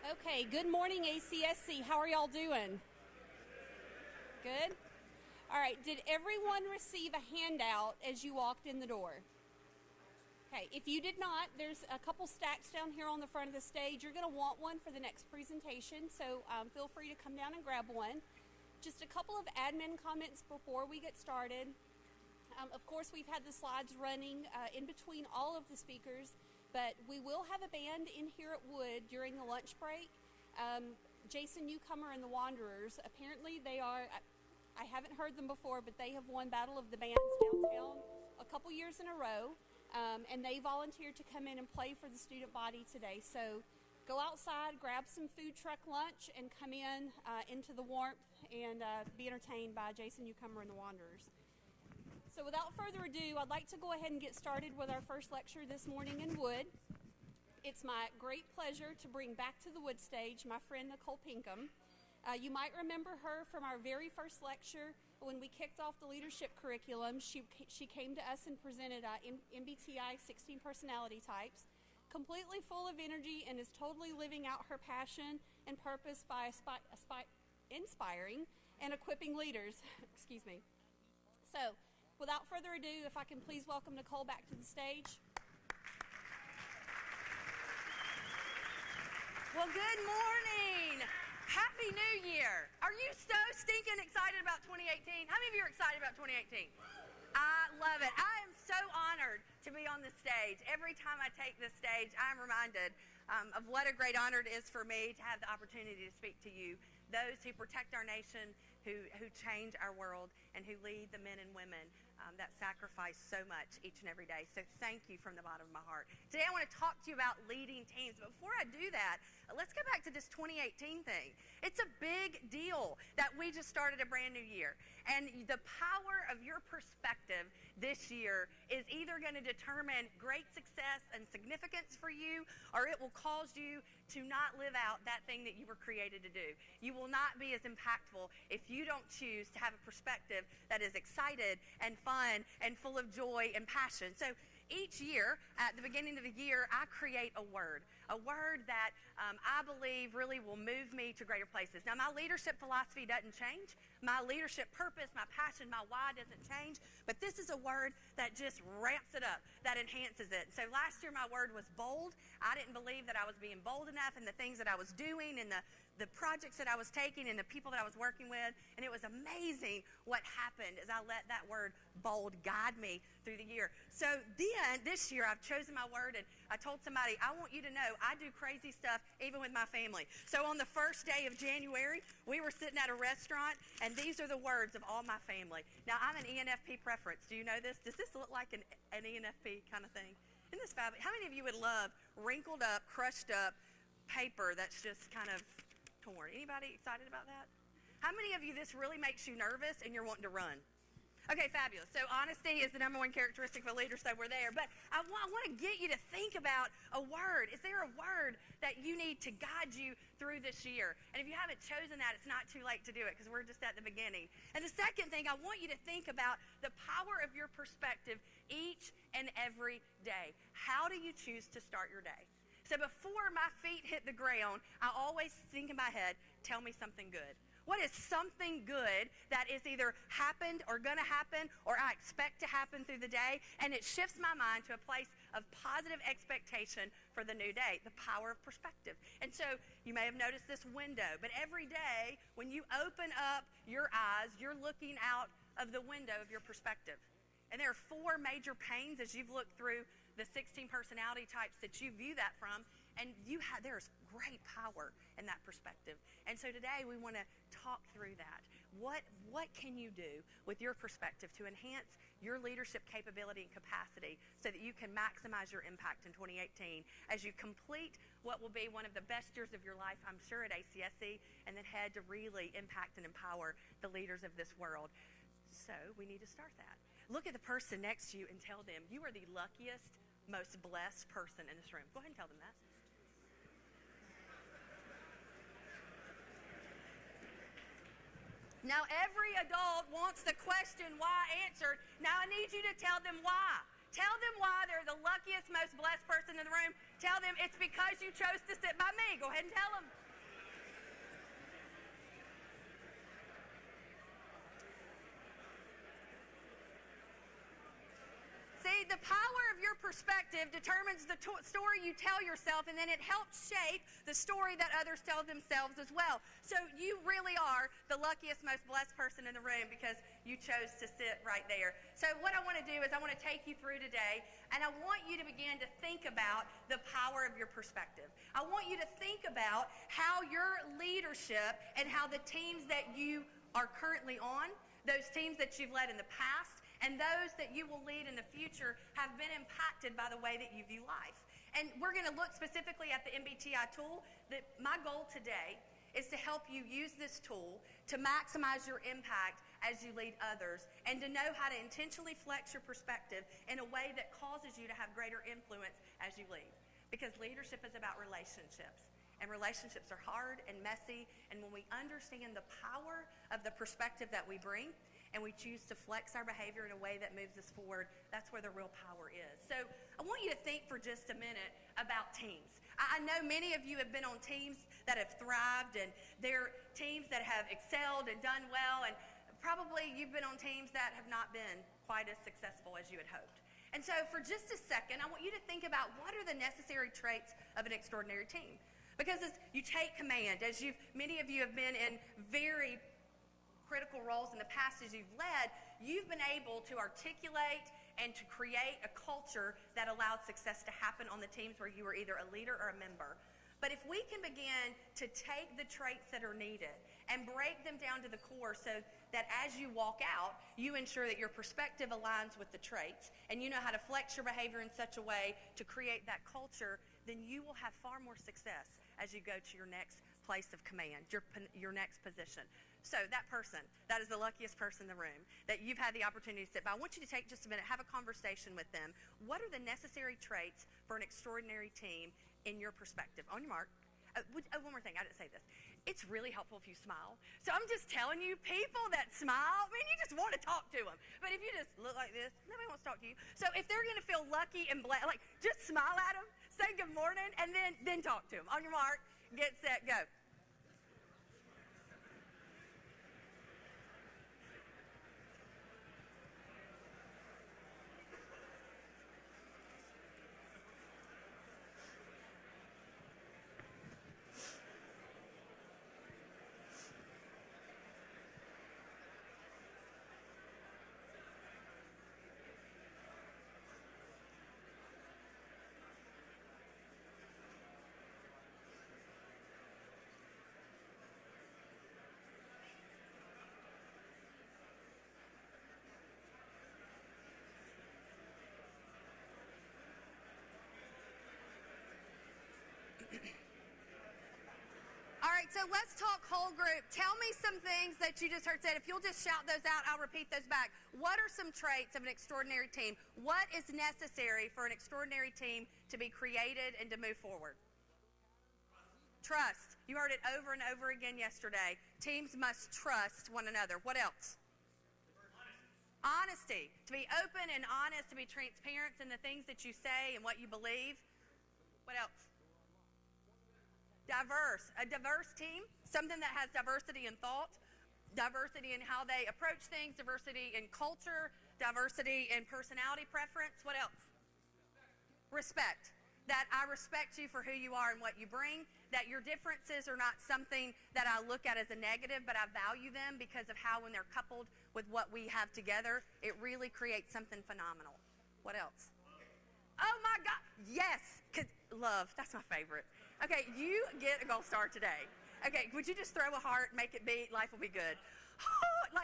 Okay, good morning, ACSC. How are y'all doing? Good? All right, did everyone receive a handout as you walked in the door? Okay, if you did not, there's a couple stacks down here on the front of the stage. You're going to want one for the next presentation, so feel free to come down and grab one. Just a couple of admin comments before we get started. Of course, we've had the slides running in between all of the speakers, but we will have a band in here at Wood during the lunch break. Jason Newcomer and the Wanderers, apparently they are, I haven't heard them before, but they have won Battle of the Bands downtown a couple years in a row, and they volunteered to come in and play for the student body today. So go outside, grab some food truck lunch, and come in into the warmth and be entertained by Jason Newcomer and the Wanderers. So without further ado, I'd like to go ahead and get started with our first lecture this morning in Wood. It's my great pleasure to bring back to the Wood stage my friend Nicole Pinkham. You might remember her from our very first lecture when we kicked off the leadership curriculum. She came to us and presented MBTI 16 personality types, completely full of energy and is totally living out her passion and purpose by inspiring and equipping leaders. Excuse me. So, without further ado, if I can please welcome Nicole back to the stage. Well, good morning. Happy New Year. Are you so stinking excited about 2018? How many of you are excited about 2018? I love it. I am so honored to be on this stage. Every time I take this stage, I'm reminded of what a great honor it is for me to have the opportunity to speak to you, those who protect our nation, who change our world, and who lead the men and women that sacrifice so much each and every day. So thank you from the bottom of my heart. Today I want to talk to you about leading teams. But before I do that, let's go back to this 2018 thing. It's a big deal that we just started a brand new year. And the power of your perspective this year is either going to determine great success and significance for you, or it will cause you to not live out that thing that you were created to do. You will not be as impactful if you don't choose to have a perspective that is excited and fun and full of joy and passion. So each year, at the beginning of the year, I create a word that I believe really will move me to greater places. Now, my leadership philosophy doesn't change. My leadership purpose, my passion, my why doesn't change. But this is a word that just ramps it up, that enhances it. So last year, my word was bold. I didn't believe that I was being bold enough in the things that I was doing and the projects that I was taking and the people that I was working with. And it was amazing what happened as I let that word bold guide me through the year. So then this year I've chosen my word, and I told somebody, I want you to know I do crazy stuff even with my family. So on the first day of January, we were sitting at a restaurant, and these are the words of all my family. Now, I'm an ENFP preference. Do you know this? Does this look like an ENFP kind of thing? Isn't this fabulous? How many of you would love wrinkled up, crushed up paper that's just kind of torn? Anybody excited about that? How many of you this really makes you nervous and you're wanting to run? Okay, fabulous. So honesty is the number one characteristic of a leader, so we're there. But I want to get you to think about a word. Is there a word that you need to guide you through this year? And if you haven't chosen that, it's not too late to do it because we're just at the beginning. And the second thing, I want you to think about the power of your perspective each and every day. How do you choose to start your day? So before my feet hit the ground, I always think in my head, tell me something good. What is something good that is either happened or going to happen or I expect to happen through the day? And it shifts my mind to a place of positive expectation for the new day, the power of perspective. And so you may have noticed this window, but every day when you open up your eyes, you're looking out of the window of your perspective. And there are 4 major panes as you've looked through the 16 personality types that you view that from, and there's great power in that perspective. And so today we want to talk through that. What can you do with your perspective to enhance your leadership capability and capacity so that you can maximize your impact in 2018 as you complete what will be one of the best years of your life, I'm sure, at ACSC, and then head to really impact and empower the leaders of this world. So we need to start that. Look at the person next to you and tell them you are the luckiest, most blessed person in this room. Go ahead and tell them that. Now, every adult wants the question why answered. Now, I need you to tell them why. Tell them why they're the the luckiest, most blessed person in the room. Tell them it's because you chose to sit by me. Go ahead and tell them. See, the power of your perspective determines the story you tell yourself, and then it helps shape the story that others tell themselves as well. So you really are the luckiest, most blessed person in the room because you chose to sit right there. So what I want to do is I want to take you through today, and I want you to begin to think about the power of your perspective. I want you to think about how your leadership and how the teams that you are currently on, those teams that you've led in the past, and those that you will lead in the future have been impacted by the way that you view life. And we're going to look specifically at the MBTI tool. My goal today is to help you use this tool to maximize your impact as you lead others and to know how to intentionally flex your perspective in a way that causes you to have greater influence as you lead. Because leadership is about relationships. And relationships are hard and messy. And when we understand the power of the perspective that we bring, and we choose to flex our behavior in a way that moves us forward, that's where the real power is. So I want you to think for just a minute about teams. I know many of you have been on teams that have thrived, and they're teams that have excelled and done well, and probably you've been on teams that have not been quite as successful as you had hoped. And so for just a second, I want you to think about what are the necessary traits of an extraordinary team. Because as you take command, many of you have been in very critical roles in the past as you've led, you've been able to articulate and to create a culture that allowed success to happen on the teams where you were either a leader or a member. But if we can begin to take the traits that are needed and break them down to the core so that as you walk out, you ensure that your perspective aligns with the traits and you know how to flex your behavior in such a way to create that culture, then you will have far more success as you go to your next place of command, your next position. So that person, that is the luckiest person in the room that you've had the opportunity to sit by. I want you to take just a minute, have a conversation with them. What are the necessary traits for an extraordinary team in your perspective? On your mark. One more thing, I didn't say this. It's really helpful if you smile. So I'm just telling you, people that smile, you just want to talk to them. But if you just look like this, nobody wants to talk to you. So if they're going to feel lucky and blessed, just smile at them, say good morning, and then talk to them. On your mark, get set, go. All right, so let's talk whole group. Tell me some things that you just heard said. If you'll just shout those out, I'll repeat those back. What are some traits of an extraordinary team? What is necessary for an extraordinary team to be created and to move forward? Trust. You heard it over and over again yesterday. Teams must trust one another. What else? Honesty. To be open and honest, to be transparent in the things that you say and what you believe. What else? Diverse. A diverse team, something that has diversity in thought, diversity in how they approach things, diversity in culture, diversity in personality preference. What else? Respect. That I respect you for who you are and what you bring, that your differences are not something that I look at as a negative, but I value them because of how when they're coupled with what we have together, it really creates something phenomenal. What else? Oh my God, yes, 'cause love, that's my favorite. Okay, you get a gold star today. Okay, would you just throw a heart, make it beat, life will be good.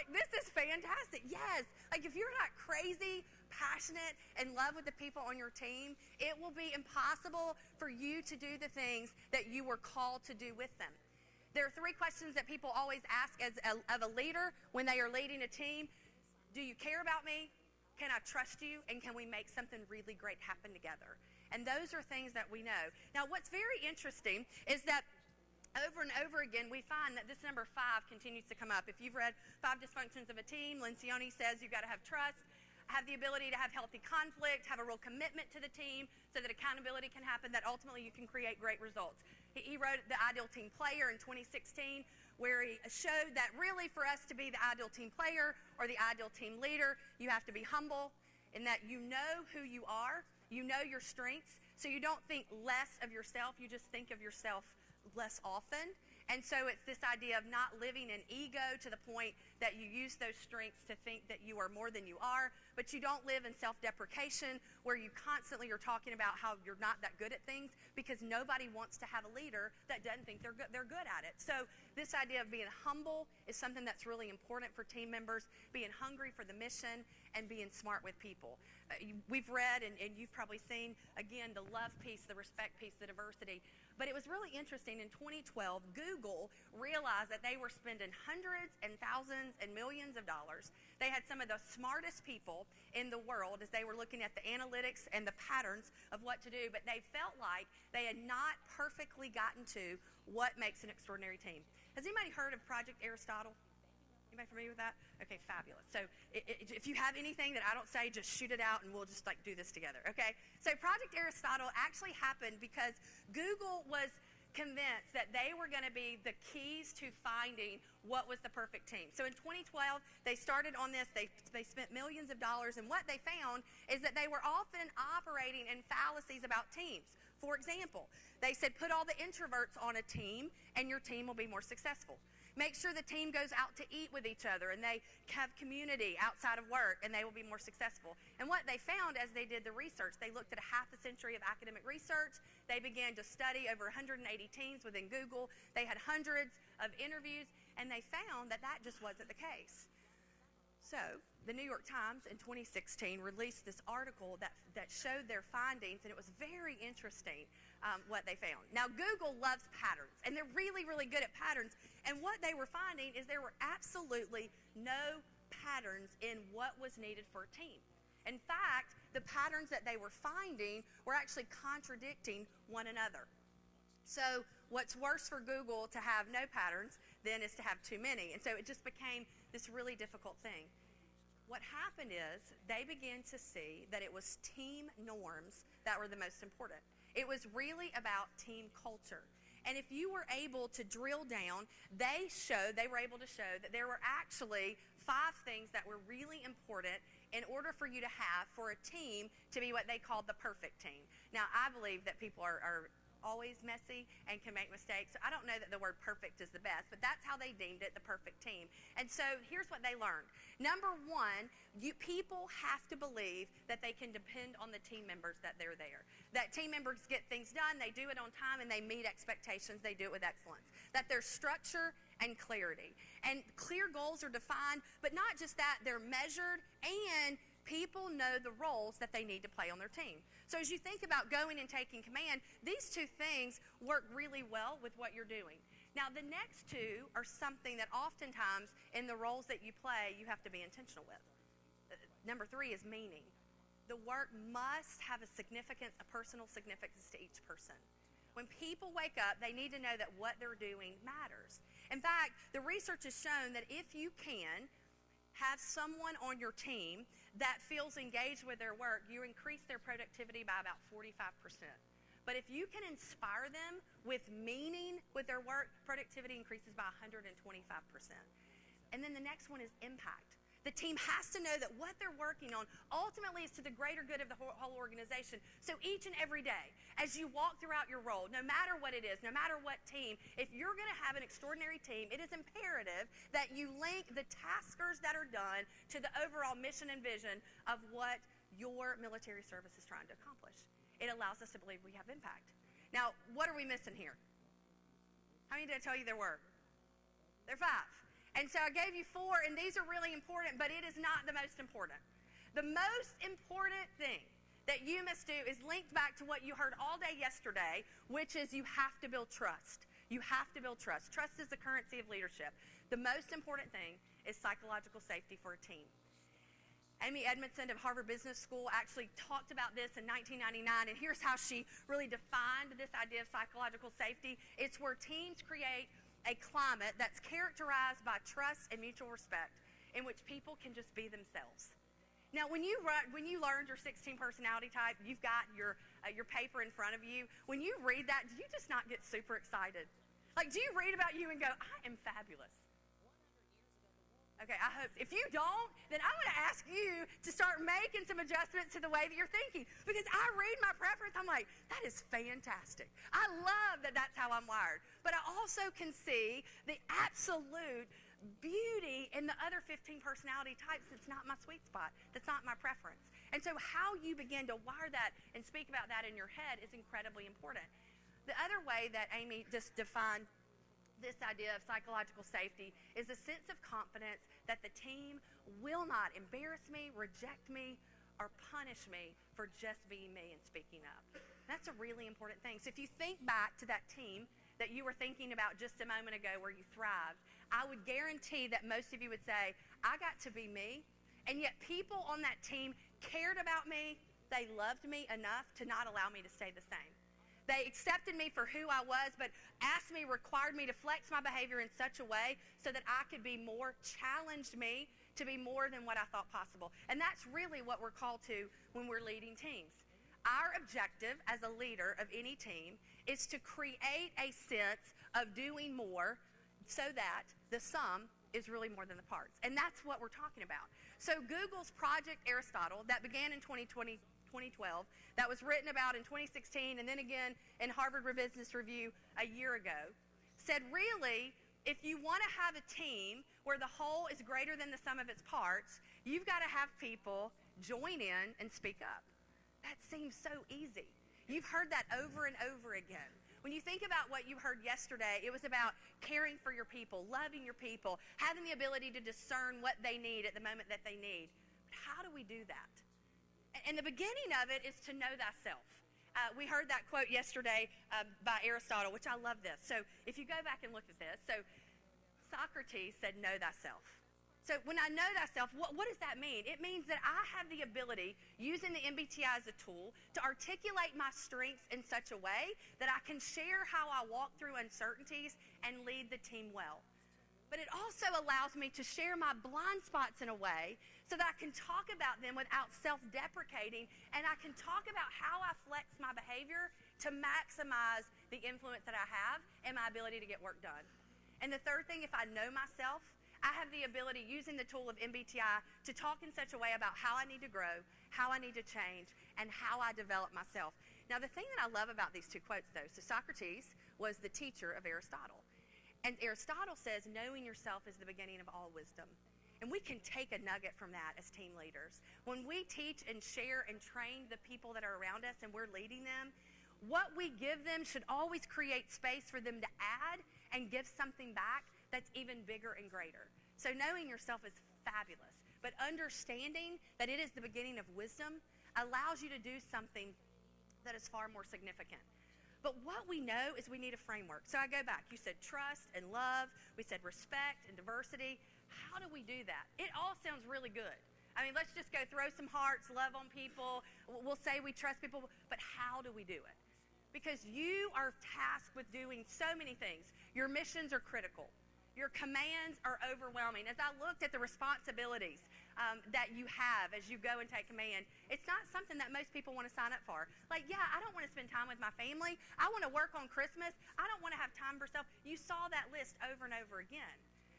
This is fantastic. Yes, if you're not crazy, passionate, and love with the people on your team, it will be impossible for you to do the things that you were called to do with them. There are 3 questions that people always ask of a leader when they are leading a team. Do you care about me? Can I trust you? And can we make something really great happen together? And those are things that we know. Now, what's very interesting is that over and over again, we find that this number 5 continues to come up. If you've read 5 Dysfunctions of a Team, Lencioni says you've got to have trust. have the ability to have healthy conflict, have a real commitment to the team so that accountability can happen, that ultimately you can create great results. He wrote The Ideal Team Player in 2016, where he showed that really for us to be the ideal team player or the ideal team leader, you have to be humble in that you know who you are, you know your strengths, so you don't think less of yourself, you just think of yourself less often. And so it's this idea of not living in ego to the point that you use those strengths to think that you are more than you are, but you don't live in self-deprecation where you constantly are talking about how you're not that good at things, because nobody wants to have a leader that doesn't think they're good at it. So this idea of being humble is something that's really important for team members, being hungry for the mission and being smart with people. We've read and you've probably seen, again, the love piece, the respect piece, the diversity. But it was really interesting. In 2012, Google realized that they were spending hundreds and thousands and millions of dollars. They had some of the smartest people in the world as they were looking at the analytics and the patterns of what to do, but they felt like they had not perfectly gotten to what makes an extraordinary team. Has anybody heard of Project Aristotle? Anybody familiar with that? Okay, fabulous. So if you have anything that I don't say, just shoot it out and we'll just do this together, okay? So Project Aristotle actually happened because Google was convinced that they were going to be the keys to finding what was the perfect team. So in 2012, they started on this. They spent millions of dollars, and what they found is that they were often operating in fallacies about teams. For example, they said put all the introverts on a team and your team will be more successful. Make sure the team goes out to eat with each other and they have community outside of work and they will be more successful. And what they found as they did the research, they looked at a half a century of academic research. They began to study over 180 teams within Google. They had hundreds of interviews, and they found that that just wasn't the case. So the New York Times in 2016 released this article that showed their findings, and it was very interesting what they found. Now, Google loves patterns, and they're really, really good at patterns. And what they were finding is there were absolutely no patterns in what was needed for a team. In fact, the patterns that they were finding were actually contradicting one another. So what's worse for Google to have no patterns than is to have too many. And so it just became this really difficult thing. What happened is they began to see that it was team norms that were the most important. It was really about team culture. And if you were able to drill down, they were able to show that there were actually 5 things that were really important in order for you to have for a team to be what they called the perfect team. Now, I believe that people are always messy and can make mistakes. So I don't know that the word perfect is the best, but that's how they deemed it, the perfect team. And so here's what they learned. Number 1, people have to believe that they can depend on the team members that they're there. That team members get things done, they do it on time, and they meet expectations, they do it with excellence. That there's structure and clarity. And clear goals are defined, but not just that, they're measured, and people know the roles that they need to play on their team. So as you think about going and taking command, these 2 things work really well with what you're doing. Now, the next 2 are something that oftentimes in the roles that you play, you have to be intentional with. Number 3 is meaning. The work must have a significance, a personal significance to each person. When people wake up, they need to know that what they're doing matters. In fact, the research has shown that if you can have someone on your team that feels engaged with their work, you increase their productivity by about 45%. But if you can inspire them with meaning with their work, productivity increases by 125%. And then the next one is impact. The team has to know that what they're working on ultimately is to the greater good of the whole organization. So each and every day, as you walk throughout your role, no matter what it is, no matter what team, if you're going to have an extraordinary team, it is imperative that you link the taskers that are done to the overall mission and vision of what your military service is trying to accomplish. It allows us to believe we have impact. Now, what are we missing here? How many did I tell you there were? There are 5. And so I gave you 4, and these are really important, but it is not the most important. The most important thing that you must do is linked back to what you heard all day yesterday, which is you have to build trust. You have to build trust. Trust is the currency of leadership. The most important thing is psychological safety for a team. Amy Edmondson of Harvard Business School actually talked about this in 1999, and here's how she really defined this idea of psychological safety. It's where teams create a climate that's characterized by trust and mutual respect in which people can just be themselves. Now, when you learned your 16 personality type, you've got your paper in front of you. When you read that, do you just not get super excited? Like, do you read about you and go, I am fabulous? Okay, I hope. If you don't, then I'm going to ask you to start making some adjustments to the way that you're thinking. Because I read my preference, I'm like, that is fantastic. I love that that's how I'm wired. But I also can see the absolute beauty in the other 15 personality types. That's not my sweet spot. That's not my preference. And so how you begin to wire that and speak about that in your head is incredibly important. The other way that Amy just defined this idea of psychological safety is a sense of confidence that the team will not embarrass me, reject me, or punish me for just being me and speaking up. That's a really important thing. So if you think back to that team that you were thinking about just a moment ago where you thrived, I would guarantee that most of you would say, I got to be me, and yet people on that team cared about me. They loved me enough to not allow me to stay the same. They accepted me for who I was, but required me to flex my behavior in such a way so that I could be more, challenged me to be more than what I thought possible. And that's really what we're called to when we're leading teams. Our objective as a leader of any team is to create a sense of doing more so that the sum is really more than the parts. And that's what we're talking about. So Google's Project Aristotle that began in 2012, that was written about in 2016 and then again in Harvard Business Review a year ago, said really, if you want to have a team where the whole is greater than the sum of its parts, you've got to have people join in and speak up. That seems so easy. You've heard that over and over again. When you think about what you heard yesterday, it was about caring for your people, loving your people, having the ability to discern what they need at the moment that they need. But how do we do that? And the beginning of it is to know thyself. We heard that quote yesterday by Aristotle, which I love this. So if you go back and look at this, so Socrates said, know thyself. So when I know thyself, what does that mean? It means that I have the ability, using the MBTI as a tool, to articulate my strengths in such a way that I can share how I walk through uncertainties and lead the team well. But it also allows me to share my blind spots in a way so that I can talk about them without self-deprecating, and I can talk about how I flex my behavior to maximize the influence that I have and my ability to get work done. And the third thing, if I know myself, I have the ability, using the tool of MBTI, to talk in such a way about how I need to grow, how I need to change, and how I develop myself. Now, the thing that I love about these two quotes, though, so Socrates was the teacher of Aristotle. And Aristotle says, knowing yourself is the beginning of all wisdom. And we can take a nugget from that as team leaders. When we teach and share and train the people that are around us and we're leading them, what we give them should always create space for them to add and give something back that's even bigger and greater. So knowing yourself is fabulous, but understanding that it is the beginning of wisdom allows you to do something that is far more significant. But what we know is we need a framework. So I go back. You said trust and love. We said respect and diversity. How do we do that? It all sounds really good. I mean, let's just go throw some hearts, love on people. We'll say we trust people, but how do we do it? Because you are tasked with doing so many things. Your missions are critical. Your commands are overwhelming. As I looked at the responsibilities that you have as you go and take command, it's not something that most people want to sign up for. Like, yeah, I don't want to spend time with my family. I want to work on Christmas. I don't want to have time for self. You saw that list over and over again.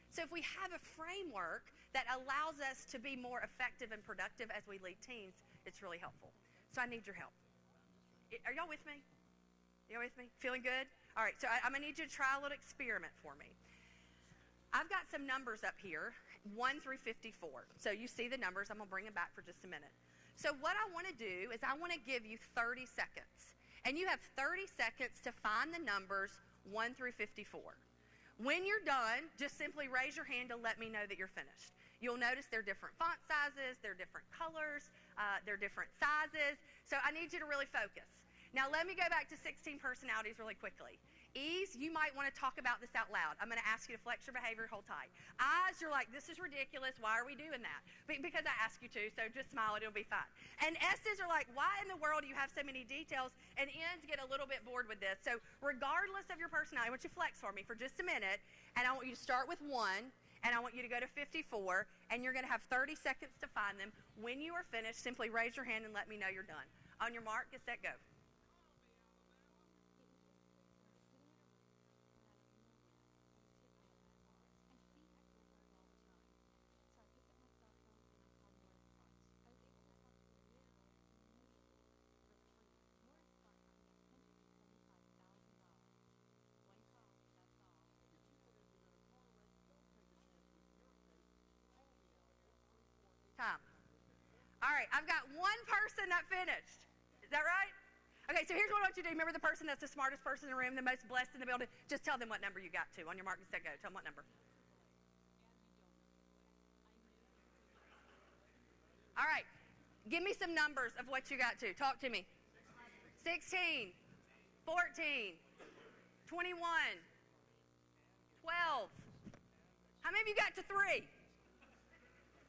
So if we have a framework that allows us to be more effective and productive as we lead teams, it's really helpful. So I need your help. Are y'all with me? Y'all with me? Feeling good? All right, so I'm going to need you to try a little experiment for me. I've got some numbers up here, 1 through 54. So you see the numbers. I'm going to bring them back for just a minute. So what I want to do is I want to give you 30 seconds. And you have 30 seconds to find the numbers 1 through 54. When you're done, just simply raise your hand to let me know that you're finished. You'll notice they're different font sizes, they're different colors, they're different sizes. So I need you to really focus. Now let me go back to 16 personalities really quickly. E's, you might want to talk about this out loud. I'm going to ask you to flex your behavior, hold tight. I's, you're like, this is ridiculous. Why are we doing that? Because I asked you to, so just smile. It'll be fine. And S's are like, why in the world do you have so many details? And N's get a little bit bored with this. So regardless of your personality, I want you to flex for me for just a minute, and I want you to start with 1, and I want you to go to 54, and you're going to have 30 seconds to find them. When you are finished, simply raise your hand and let me know you're done. On your mark, get set, go. Time. All right, I've got one person that finished. Is that right? Okay, so here's what I want you to do. Remember the person that's the smartest person in the room, the most blessed in the building? Just tell them what number you got to. On your mark, get set, go. Tell them what number. All right, give me some numbers of what you got to. Talk to me. 16, 14, 21, 12. How many of you got to 3?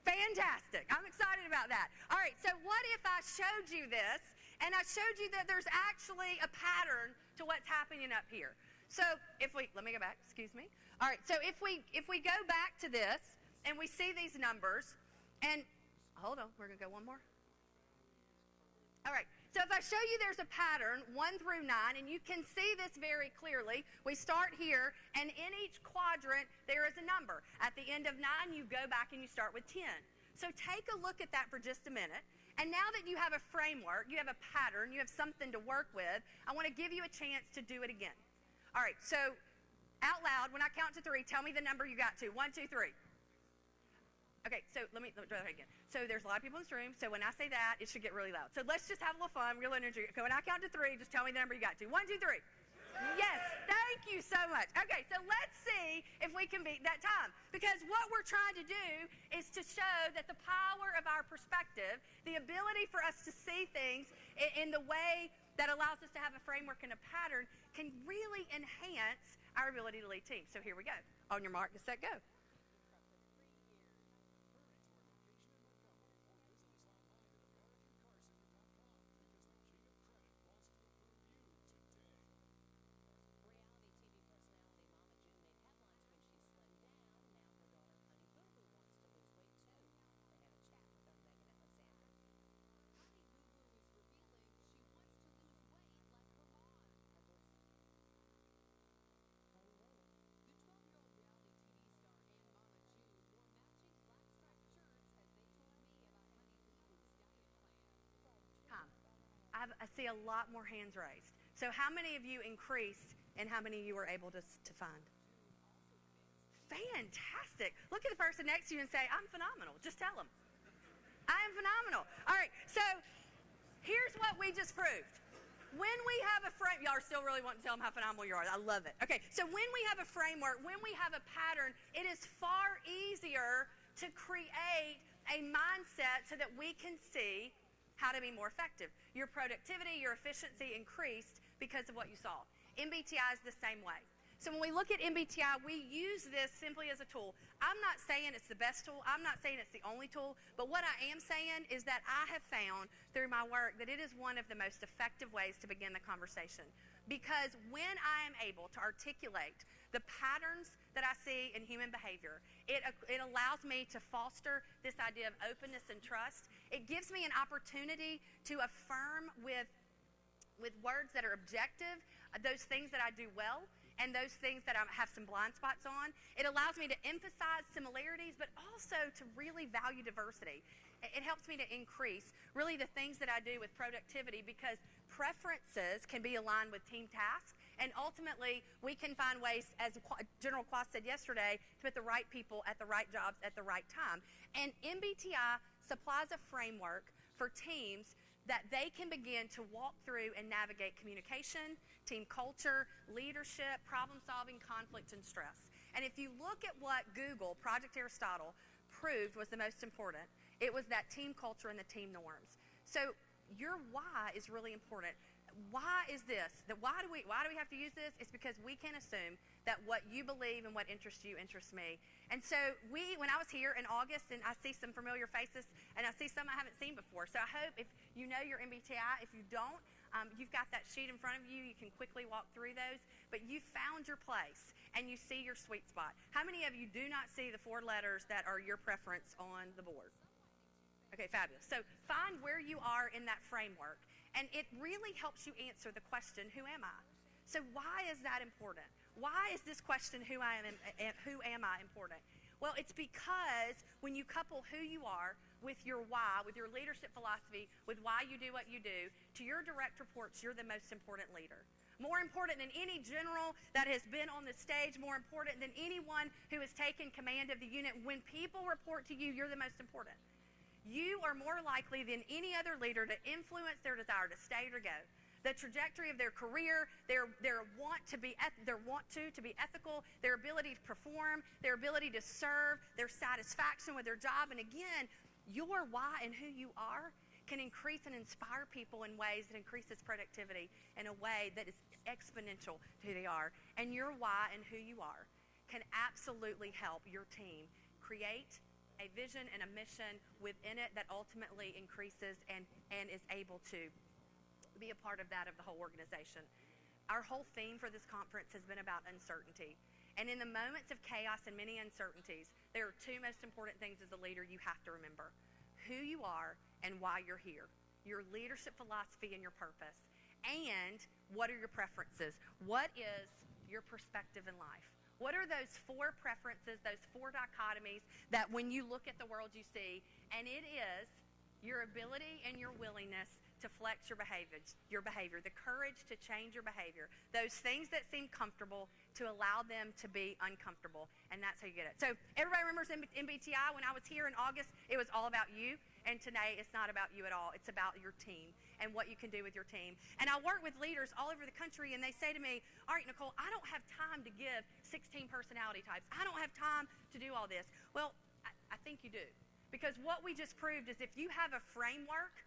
Fantastic. I'm excited about that. All right, so what if I showed you this, and I showed you that there's actually a pattern to what's happening up here. So if we, let me go back, excuse me. All right, so if we go back to this, and we see these numbers, and hold on, we're going to go one more. All right, so if I show you there's a pattern, 1 through 9, and you can see this very clearly. We start here, and in each quadrant, there is a number. At the end of 9, you go back and you start with 10. So take a look at that for just a minute. And now that you have a framework, you have a pattern, you have something to work with, I want to give you a chance to do it again. All right, so out loud, when I count to 3, tell me the number you got to. 1, 2, 3. Okay, so let me try that again. So there's a lot of people in this room, so when I say that, it should get really loud. So let's just have a little fun, real energy. Okay, when I count to 3, just tell me the number you got to. 1, 2, 3. Yes, thank you so much. Okay, so let's see if we can beat that time. Because what we're trying to do is to show that the power of our perspective, the ability for us to see things in the way that allows us to have a framework and a pattern, can really enhance our ability to lead teams. So here we go. On your mark, get set, go. I see a lot more hands raised. So how many of you increased and how many of you were able to find? Fantastic. Look at the person next to you and say, I'm phenomenal. Just tell them. I am phenomenal. All right, so here's what we just proved. When we have a frame, y'all are still really wanting to tell them how phenomenal you are. I love it. Okay, so when we have a framework, when we have a pattern, it is far easier to create a mindset so that we can see how to be more effective. Your productivity, your efficiency increased because of what you saw. MBTI is the same way. So when we look at MBTI, we use this simply as a tool. I'm not saying it's the best tool. I'm not saying it's the only tool. But what I am saying is that I have found through my work that it is one of the most effective ways to begin the conversation. Because when I am able to articulate the patterns that I see in human behavior, it allows me to foster this idea of openness and trust. It gives me an opportunity to affirm with words that are objective those things that I do well and those things that I have some blind spots on. It allows me to emphasize similarities, but also to really value diversity. It helps me to increase really the things that I do with productivity, because preferences can be aligned with team tasks, and ultimately we can find ways, as General Quast said yesterday, to put the right people at the right jobs at the right time. And MBTI supplies a framework for teams that they can begin to walk through and navigate communication, team culture, leadership, problem solving, conflict, and stress. And if you look at what Google, Project Aristotle, proved was the most important, it was that team culture and the team norms. So your why is really important. Why is this? Why do we have to use this? It's because we can assume that what you believe and what interests you interests me. And so when I was here in August, and I see some familiar faces, and I see some I haven't seen before. So I hope if you know your MBTI, if you don't, You've got that sheet in front of you. You can quickly walk through those. But you found your place, and you see your sweet spot. How many of you do not see the 4 letters that are your preference on the board? Okay, fabulous. So find where you are in that framework. And it really helps you answer the question, who am I? So why is that important? Why is this question, who am I, important? Well, it's because when you couple who you are with your why, with your leadership philosophy, with why you do what you do, to your direct reports, you're the most important leader. More important than any general that has been on the stage, more important than anyone who has taken command of the unit. When people report to you, you're the most important. You are more likely than any other leader to influence their desire to stay or to go. The trajectory of their career, their want to be ethical, their ability to perform, their ability to serve, their satisfaction with their job. And again, your why and who you are can increase and inspire people in ways that increases productivity in a way that is exponential to who they are. And your why and who you are can absolutely help your team create a vision and a mission within it that ultimately increases and is able to be a part of that of the whole organization. Our whole theme for this conference has been about uncertainty. And in the moments of chaos and many uncertainties, there are 2 most important things as a leader you have to remember: who you are and why you're here, your leadership philosophy and your purpose, and what are your preferences? What is your perspective in life? What are those 4 preferences, those 4 dichotomies that when you look at the world you see? And it is your ability and your willingness to flex your behavior, the courage to change your behavior, those things that seem comfortable to allow them to be uncomfortable, and that's how you get it. So everybody remembers MBTI. When I was here in August, it was all about you, and today it's not about you at all. It's about your team and what you can do with your team. And I work with leaders all over the country, and they say to me, all right, Nicole, I don't have time to give 16 personality types. I don't have time to do all this. Well, I think you do, because what we just proved is if you have a framework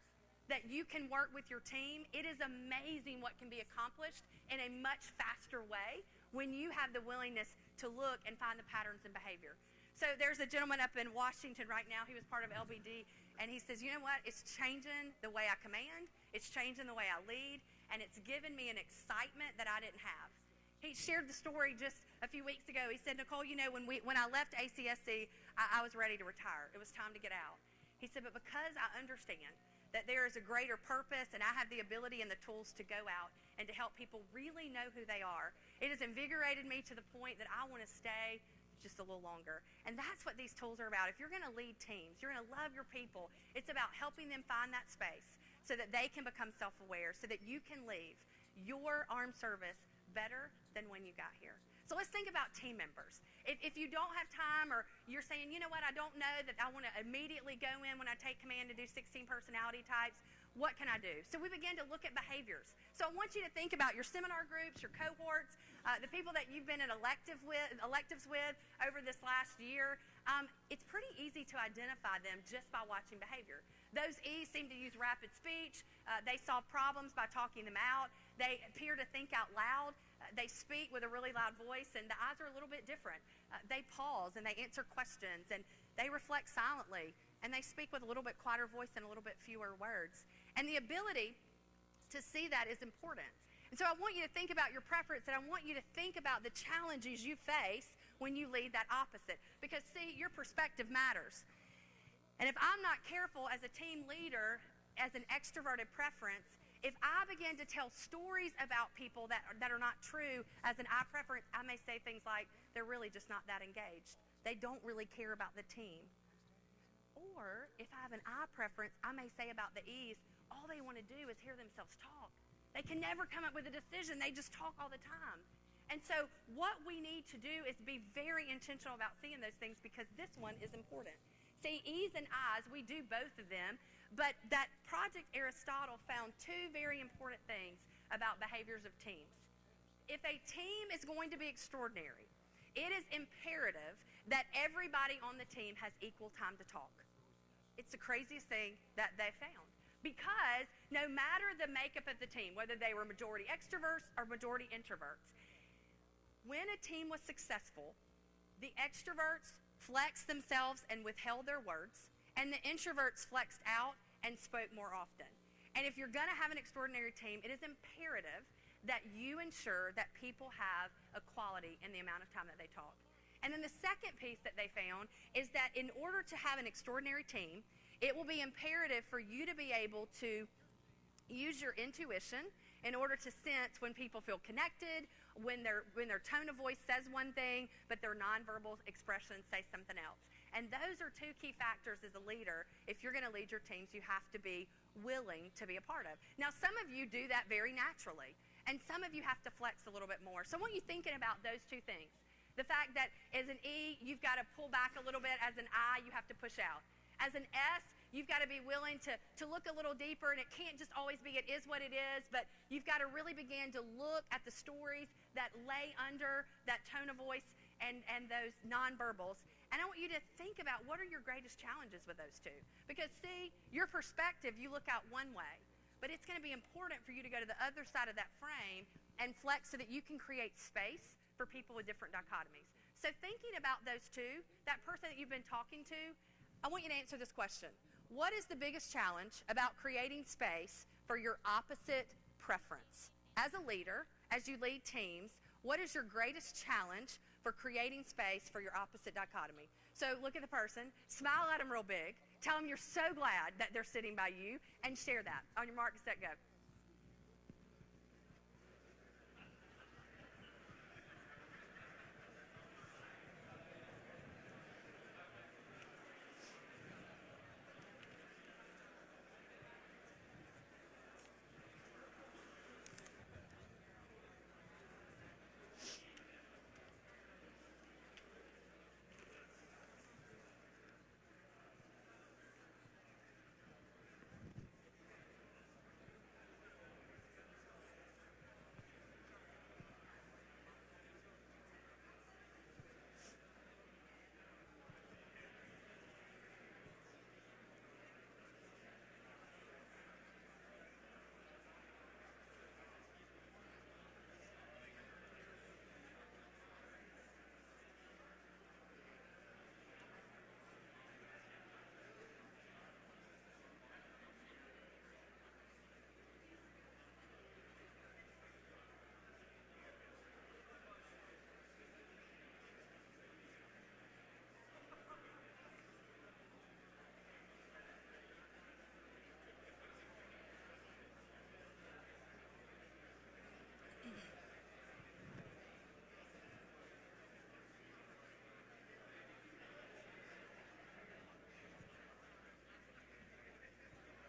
that you can work with your team, it is amazing what can be accomplished in a much faster way when you have the willingness to look and find the patterns in behavior. So there's a gentleman up in Washington right now. He was part of LBD, and he says, you know what? It's changing the way I command. It's changing the way I lead, and it's given me an excitement that I didn't have. He shared the story just a few weeks ago. He said, Nicole, you know, when I left ACSC, I was ready to retire. It was time to get out. He said, but because I understand that there is a greater purpose and I have the ability and the tools to go out and to help people really know who they are, it has invigorated me to the point that I want to stay just a little longer. And that's what these tools are about. If you're going to lead teams, you're going to love your people, it's about helping them find that space so that they can become self-aware, so that you can leave your armed service better than when you got here. So let's think about team members. If you don't have time, or you're saying, you know what, I don't know that I want to immediately go in when I take command to do 16 personality types, what can I do? So we begin to look at behaviors. So I want you to think about your seminar groups, your cohorts, the people that you've been in electives with over this last year. It's pretty easy to identify them just by watching behavior. Those E's seem to use rapid speech. They solve problems by talking them out. They appear to think out loud. They speak with a really loud voice, and the I's are a little bit different. They pause, and they answer questions, and they reflect silently, and they speak with a little bit quieter voice and a little bit fewer words. And the ability to see that is important. And so I want you to think about your preference, and I want you to think about the challenges you face when you lead that opposite. Because, see, your perspective matters. And if I'm not careful as a team leader, as an extroverted preference, if I begin to tell stories about people that are not true as an I preference, I may say things like, they're really just not that engaged. They don't really care about the team. Or if I have an I preference, I may say about the E's, all they want to do is hear themselves talk. They can never come up with a decision. They just talk all the time. And so what we need to do is be very intentional about seeing those things, because this one is important. See, E's and I's, we do both of them, but that Project Aristotle found 2 very important things about behaviors of teams. If a team is going to be extraordinary, it is imperative that everybody on the team has equal time to talk. It's the craziest thing that they found. Because no matter the makeup of the team, whether they were majority extroverts or majority introverts, when a team was successful, the extroverts flexed themselves and withheld their words, and the introverts flexed out and spoke more often. And if you're going to have an extraordinary team, it is imperative that you ensure that people have equality in the amount of time that they talk. And then the second piece that they found is that in order to have an extraordinary team, it will be imperative for you to be able to use your intuition in order to sense when people feel connected, when their tone of voice says one thing, but their nonverbal expressions say something else. And those are two key factors as a leader. If you're going to lead your teams, you have to be willing to be a part of. Now, some of you do that very naturally, and some of you have to flex a little bit more. So I want you thinking about those two things. The fact that as an E, you've got to pull back a little bit. As an I, you have to push out. As an S, you've got to be willing to look a little deeper, and it can't just always be it is what it is, but you've got to really begin to look at the stories that lay under that tone of voice and those nonverbals. And I want you to think about what are your greatest challenges with those two. Because, see, your perspective, you look out one way, but it's going to be important for you to go to the other side of that frame and flex so that you can create space for people with different dichotomies. So thinking about those two, that person that you've been talking to, I want you to answer this question. What is the biggest challenge about creating space for your opposite preference? As a leader, as you lead teams, what is your greatest challenge for creating space for your opposite dichotomy? So look at the person, smile at them real big, tell them you're so glad that they're sitting by you, and share that. On your mark, set, go.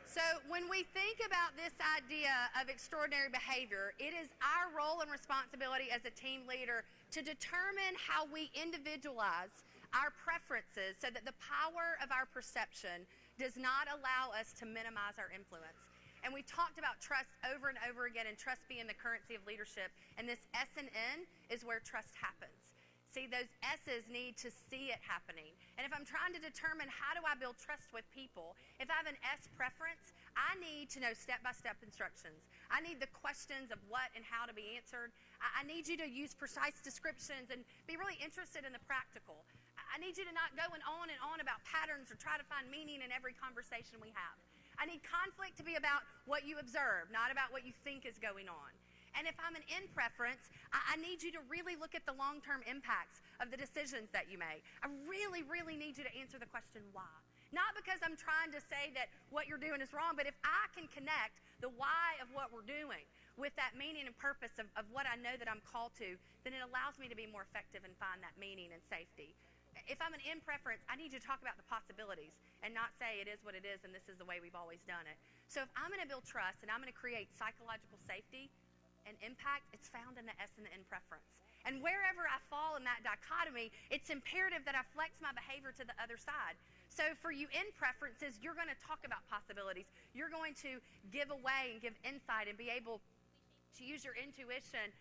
So when we think about this idea of extraordinary behavior, it is our role and responsibility as a team leader to determine how we individualize our preferences so that the power of our perception does not allow us to minimize our influence. And we've talked about trust over and over again, and trust being the currency of leadership. And this S and N is where trust happens. See, those S's need to see it happening. And if I'm trying to determine how do I build trust with people, if I have an S preference, I need to know step-by-step instructions. I need the questions of what and how to be answered. I need you to use precise descriptions and be really interested in the practical. I need you to not go on and on about patterns or try to find meaning in every conversation we have. I need conflict to be about what you observe, not about what you think is going on. And if I'm an N preference, I need you to really look at the long-term impacts of the decisions that you make. I really, really need you to answer the question, why? Not because I'm trying to say that what you're doing is wrong, but if I can connect the why of what we're doing with that meaning and purpose of what I know that I'm called to, then it allows me to be more effective and find that meaning and safety. If I'm an N preference, I need you to talk about the possibilities and not say it is what it is and this is the way we've always done it. So if I'm going to build trust and I'm going to create psychological safety and impact, it's found in the S and the N preference. And wherever I fall in that dichotomy, it's imperative that I flex my behavior to the other side. So for you N preferences, you're going to talk about possibilities. You're going to give away and give insight and be able to use your intuition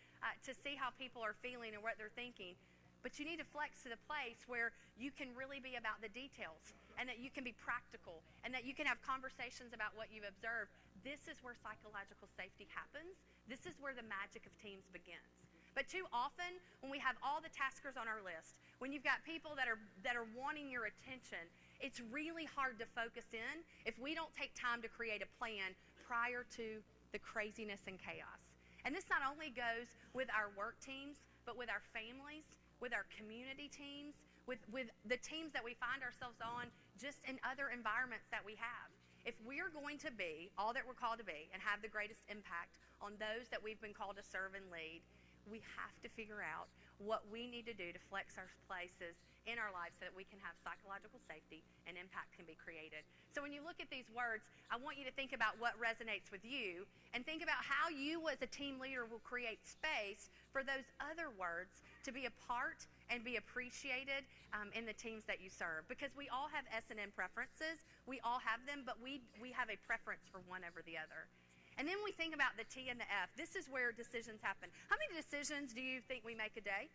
to see how people are feeling and what they're thinking. But you need to flex to the place where you can really be about the details and that you can be practical and that you can have conversations about what you've observed. This is where psychological safety happens. This is where the magic of teams begins. But too often, when we have all the taskers on our list, when you've got people that are wanting your attention, it's really hard to focus in if we don't take time to create a plan prior to the craziness and chaos. And this not only goes with our work teams, but with our families, with our community teams, with the teams that we find ourselves on, just in other environments that we have. If we're going to be all that we're called to be and have the greatest impact on those that we've been called to serve and lead, we have to figure out what we need to do to flex our places in our lives so that we can have psychological safety and impact can be created. So when you look at these words, I want you to think about what resonates with you and think about how you as a team leader will create space for those other words to be a part and be appreciated in the teams that you serve. Because we all have S&M preferences. We all have them, but we have a preference for one over the other. And then we think about the T and the F. This is where decisions happen. How many decisions do you think we make a day?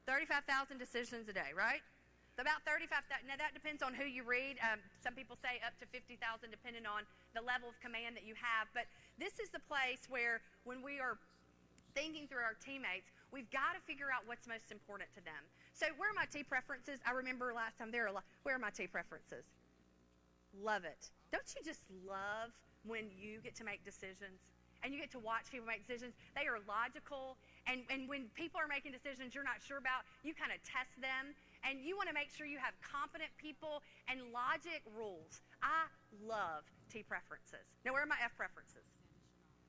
35,000 decisions a day, right? About 35,000. Now, that depends on who you read. Some people say up to 50,000, depending on the level of command that you have. But this is the place where when we are thinking through our teammates, we've got to figure out what's most important to them. So where are my T preferences? I remember last time there were a lot. Where are my T preferences? Love it. Don't you just love when you get to make decisions and you get to watch people make decisions? They are logical, and when people are making decisions you're not sure about, you kind of test them, and you want to make sure you have competent people, and logic rules. I love T preferences. Now, where are my F preferences?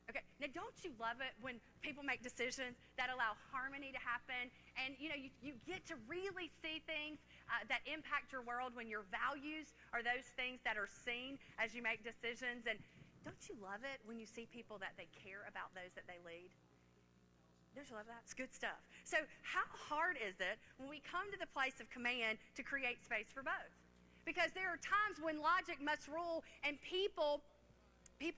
Okay, now don't you love it when people make decisions that allow harmony to happen, and you get to really see things that impact your world when your values are those things that are seen as you make decisions. And don't you love it when you see people that they care about those that they lead? Don't you love that? It's good stuff. So how hard is it when we come to the place of command to create space for both? Because there are times when logic must rule and people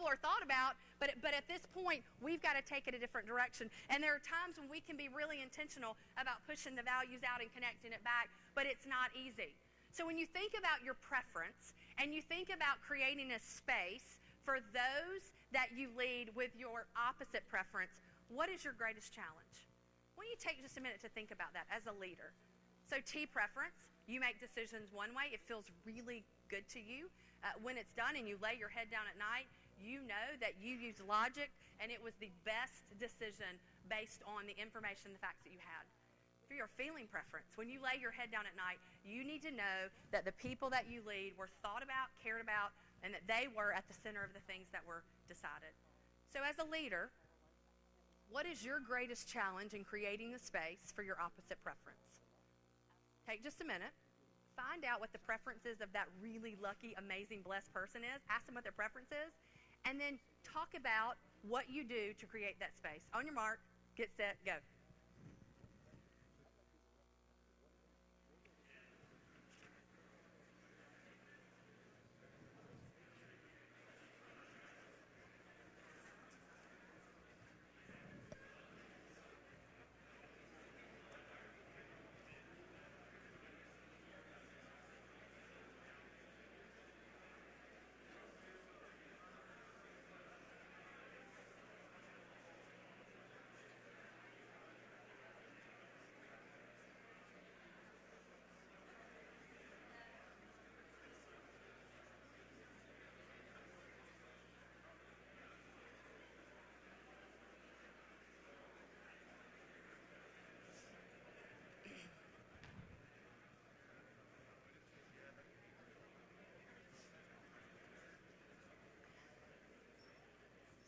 are thought about, but at this point, we've got to take it a different direction. And there are times when we can be really intentional about pushing the values out and connecting it back, but it's not easy. So when you think about your preference and you think about creating a space for those that you lead with your opposite preference, what is your greatest challenge? Why don't you take just a minute to think about that as a leader? So T preference, you make decisions one way. It feels really good to you. When it's done and you lay your head down at night, you know that you used logic and it was the best decision based on the information, the facts that you had. For your feeling preference, when you lay your head down at night, you need to know that the people that you lead were thought about, cared about, and that they were at the center of the things that were decided. So as a leader, what is your greatest challenge in creating the space for your opposite preference? Take just a minute. Find out what the preferences of that really lucky, amazing, blessed person is. Ask them what their preference is. And then talk about what you do to create that space. On your mark, get set, go.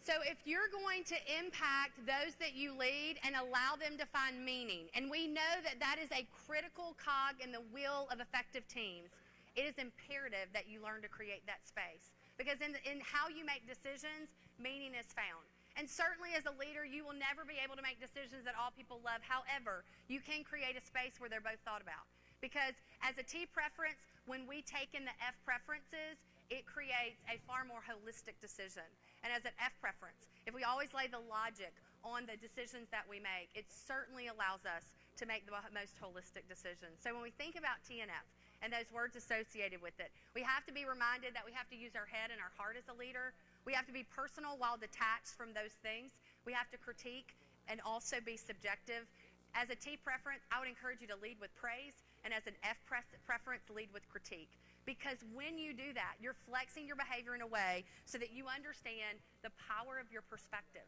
So if you're going to impact those that you lead and allow them to find meaning, and we know that that is a critical cog in the wheel of effective teams, it is imperative that you learn to create that space. Because in how you make decisions, meaning is found. And certainly as a leader, you will never be able to make decisions that all people love. However, you can create a space where they're both thought about. Because as a T preference, when we take in the F preferences, it creates a far more holistic decision. And as an F preference, if we always lay the logic on the decisions that we make, it certainly allows us to make the most holistic decisions. So when we think about T and F and those words associated with it, we have to be reminded that we have to use our head and our heart as a leader. We have to be personal while detached from those things. We have to critique and also be subjective. As a T preference, I would encourage you to lead with praise, and as an F preference, lead with critique. Because when you do that, you're flexing your behavior in a way so that you understand the power of your perspective.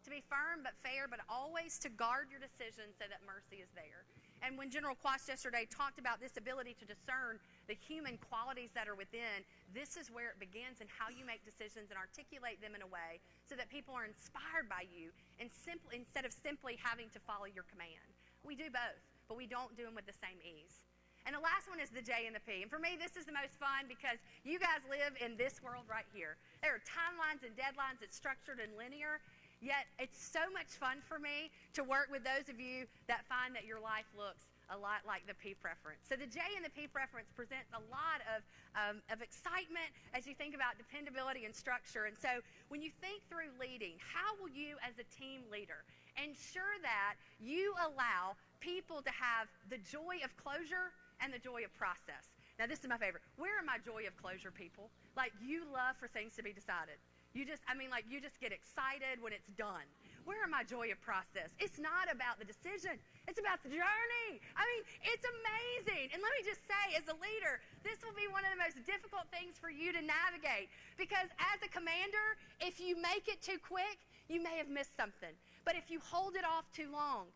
To be firm but fair, but always to guard your decisions so that mercy is there. And when General Quast yesterday talked about this ability to discern the human qualities that are within, this is where it begins in how you make decisions and articulate them in a way so that people are inspired by you and instead of simply having to follow your command. We do both, but we don't do them with the same ease. And the last one is the J and the P. And for me, this is the most fun because you guys live in this world right here. There are timelines and deadlines. It's structured and linear. Yet it's so much fun for me to work with those of you that find that your life looks a lot like the P preference. So the J and the P preference presents a lot of excitement as you think about dependability and structure. And so when you think through leading, how will you as a team leader ensure that you allow people to have the joy of closure and the joy of process? Now, this is my favorite. Where are my joy of closure people? Like, you love for things to be decided. You just get excited when it's done. Where are my joy of process? It's not about the decision. It's about the journey. I mean, it's amazing. And let me just say, as a leader, this will be one of the most difficult things for you to navigate. Because as a commander, if you make it too quick, you may have missed something. But if you hold it off too long,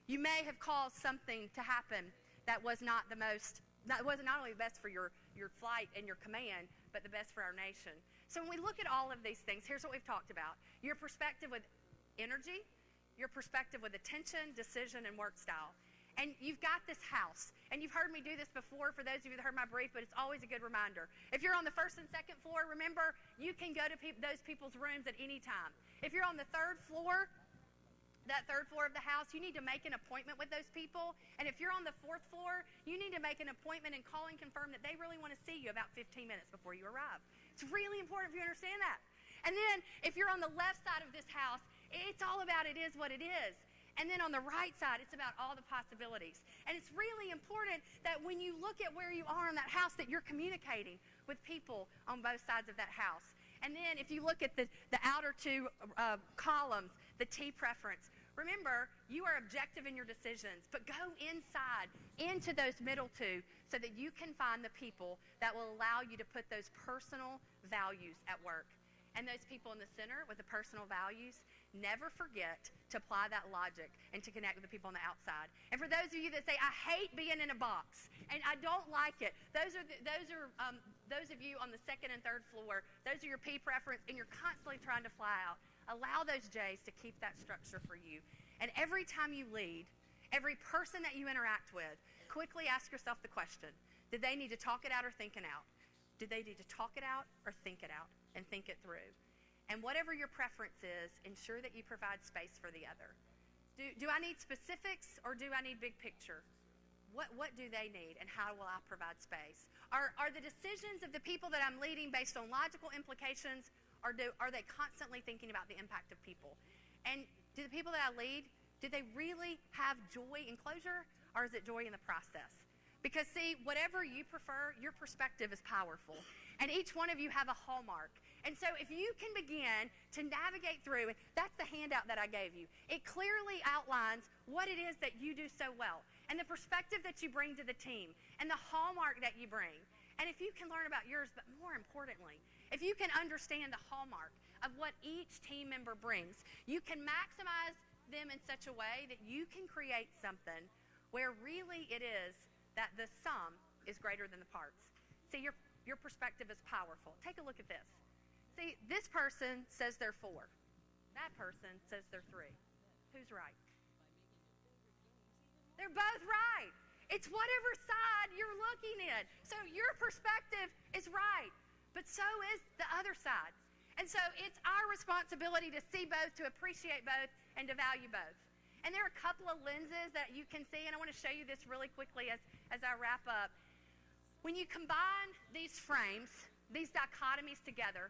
you may have caused something to happen that was not only best for your flight and your command, but the best for our nation. So when we look at all of these things, here's what we've talked about. Your perspective with energy, your perspective with attention, decision, and work style. And you've got this house. And you've heard me do this before for those of you that heard my brief, but it's always a good reminder. If you're on the first and second floor, remember, you can go to those people's rooms at any time. If you're on the third floor, that third floor of the house, you need to make an appointment with those people. And if you're on the fourth floor, you need to make an appointment and call and confirm that they really want to see you about 15 minutes before you arrive. It's really important for you to understand that. And then if you're on the left side of this house, it's all about it is what it is. And then on the right side, it's about all the possibilities. And it's really important that when you look at where you are in that house, that you're communicating with people on both sides of that house. And then if you look at the outer two columns, the T preference, remember, you are objective in your decisions, but go inside into those middle two so that you can find the people that will allow you to put those personal values at work. And those people in the center with the personal values, never forget to apply that logic and to connect with the people on the outside. And for those of you that say, I hate being in a box and I don't like it, those of you on the second and third floor, those are your P preference, and you're constantly trying to fly out. Allow those J's to keep that structure for you. And every time you lead, every person that you interact with, quickly ask yourself the question, did they need to talk it out or think it out? Did they need to talk it out or think it out and think it through? And whatever your preference is, ensure that you provide space for the other. Do I need specifics or do I need big picture? What do they need and how will I provide space? Are the decisions of the people that I'm leading based on logical implications, or are they constantly thinking about the impact of people? And do the people that I lead, do they really have joy in closure, or is it joy in the process? Because see, whatever you prefer, your perspective is powerful. And each one of you have a hallmark. And so if you can begin to navigate through, and that's the handout that I gave you. It clearly outlines what it is that you do so well, and the perspective that you bring to the team, and the hallmark that you bring. And if you can learn about yours, but more importantly, if you can understand the hallmark of what each team member brings, you can maximize them in such a way that you can create something where really it is that the sum is greater than the parts. See, your perspective is powerful. Take a look at this. See, this person says they're 4. That person says they're 3. Who's right? They're both right. It's whatever side you're looking at. So your perspective is right, but so is the other side. And so it's our responsibility to see both, to appreciate both, and to value both. And there are a couple of lenses that you can see, and I want to show you this really quickly as I wrap up. When you combine these frames, these dichotomies together,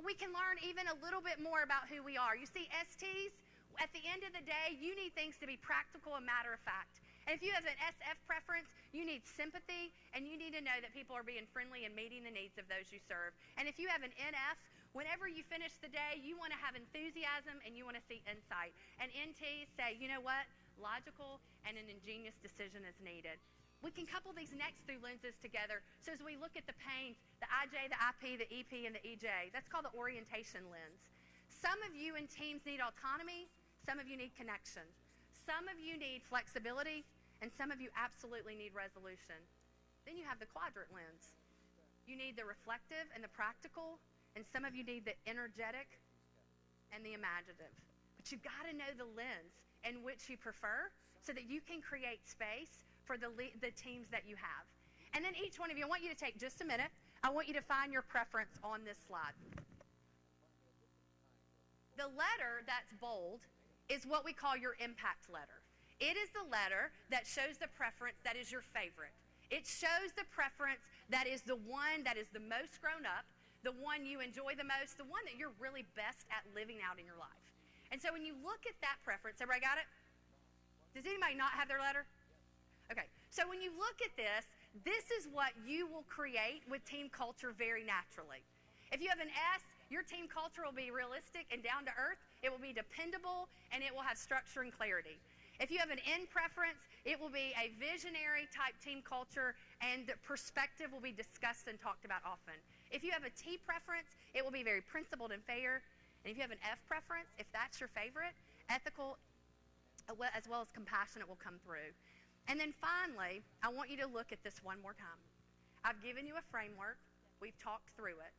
we can learn even a little bit more about who we are. You see, STs, at the end of the day, you need things to be practical and matter of fact. And if you have an SF preference, you need sympathy, and you need to know that people are being friendly and meeting the needs of those you serve. And if you have an NF, whenever you finish the day, you want to have enthusiasm and you want to see insight. And NTs say, you know what? Logical and an ingenious decision is needed. We can couple these next three lenses together. So as we look at the pains, the IJ, the IP, the EP, and the EJ, that's called the orientation lens. Some of you in teams need autonomy. Some of you need connection. Some of you need flexibility, and some of you absolutely need resolution. Then you have the quadrant lens. You need the reflective and the practical, and some of you need the energetic and the imaginative. But you've got to know the lens in which you prefer so that you can create space for the teams that you have. And then each one of you, I want you to take just a minute. I want you to find your preference on this slide. The letter that's bold is what we call your impact letter. It is the letter that shows the preference that is your favorite. It shows the preference that is the one that is the most grown up, the one you enjoy the most, the one that you're really best at living out in your life. And so when you look at that preference, everybody got it? Does anybody not have their letter? Okay, so when you look at this, this is what you will create with team culture very naturally. If you have an S, your team culture will be realistic and down to earth. It will be dependable, and it will have structure and clarity. If you have an N preference, it will be a visionary type team culture, and the perspective will be discussed and talked about often. If you have a T preference, it will be very principled and fair. And if you have an F preference, if that's your favorite, ethical as well as compassionate will come through. And then finally, I want you to look at this one more time. I've given you a framework. We've talked through it.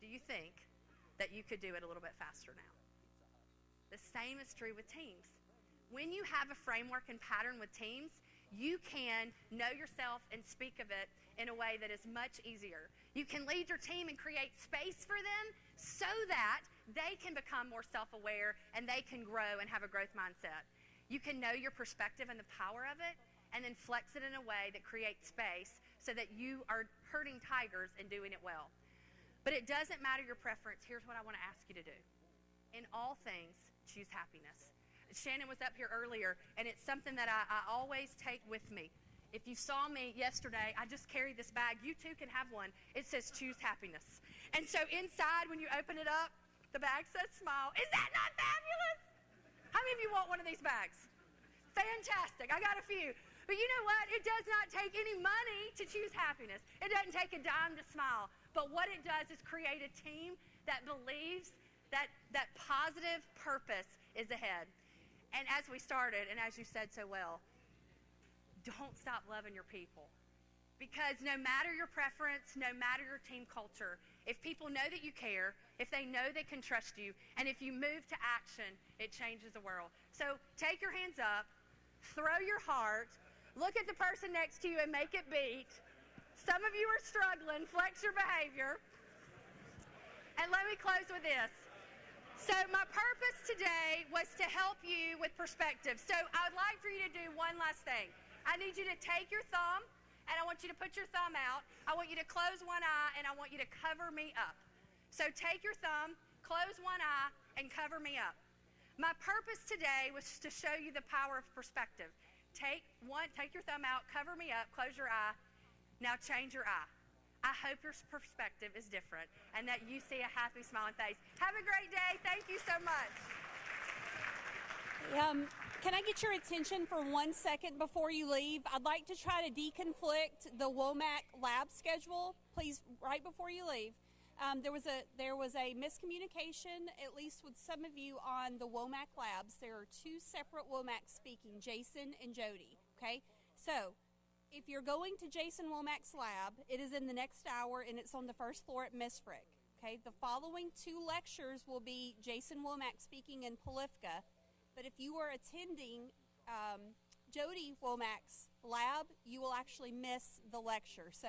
Do you think that you could do it a little bit faster now? The same is true with teams. When you have a framework and pattern with teams, you can know yourself and speak of it in a way that is much easier. You can lead your team and create space for them so that they can become more self-aware and they can grow and have a growth mindset. You can know your perspective and the power of it and then flex it in a way that creates space so that you are herding tigers and doing it well. But it doesn't matter your preference. Here's what I want to ask you to do. In all things, choose happiness. Shannon was up here earlier, and it's something that I always take with me. If you saw me yesterday, I just carried this bag. You too can have one. It says choose happiness. And so inside, when you open it up, the bag says smile. Is that not fabulous? How many of you want one of these bags? Fantastic. I got a few. But you know what? It does not take any money to choose happiness. It doesn't take a dime to smile. But what it does is create a team that believes that positive purpose is ahead. And as we started, and as you said so well, don't stop loving your people. Because no matter your preference, no matter your team culture, if people know that you care, if they know they can trust you, and if you move to action, it changes the world. So take your hands up, throw your heart, look at the person next to you and make it beat. Some of you are struggling, flex your behavior. And let me close with this. So my purpose today was to help you with perspective. So I would like for you to do one last thing. I need you to take your thumb, and I want you to put your thumb out. I want you to close one eye, and I want you to cover me up. So take your thumb, close one eye, and cover me up. My purpose today was to show you the power of perspective. Take your thumb out, cover me up, close your eye. Now change your eye. I hope your perspective is different and that you see a happy, smiling face. Have a great day. Thank you so much. Can I get your attention for 1 second before you leave? I'd like to try to deconflict the WOMAC lab schedule, please, right before you leave. There was a miscommunication, at least with some of you, on the WOMAC labs. There are two separate WOMACs speaking, Jason and Jody, okay? So if you're going to Jason Womac's lab, it is in the next hour, and it's on the first floor at Miss Frick, okay? The following two lectures will be Jason Womack speaking in Polifka. But if you are attending Jody Womac's lab, you will actually miss the lecture. So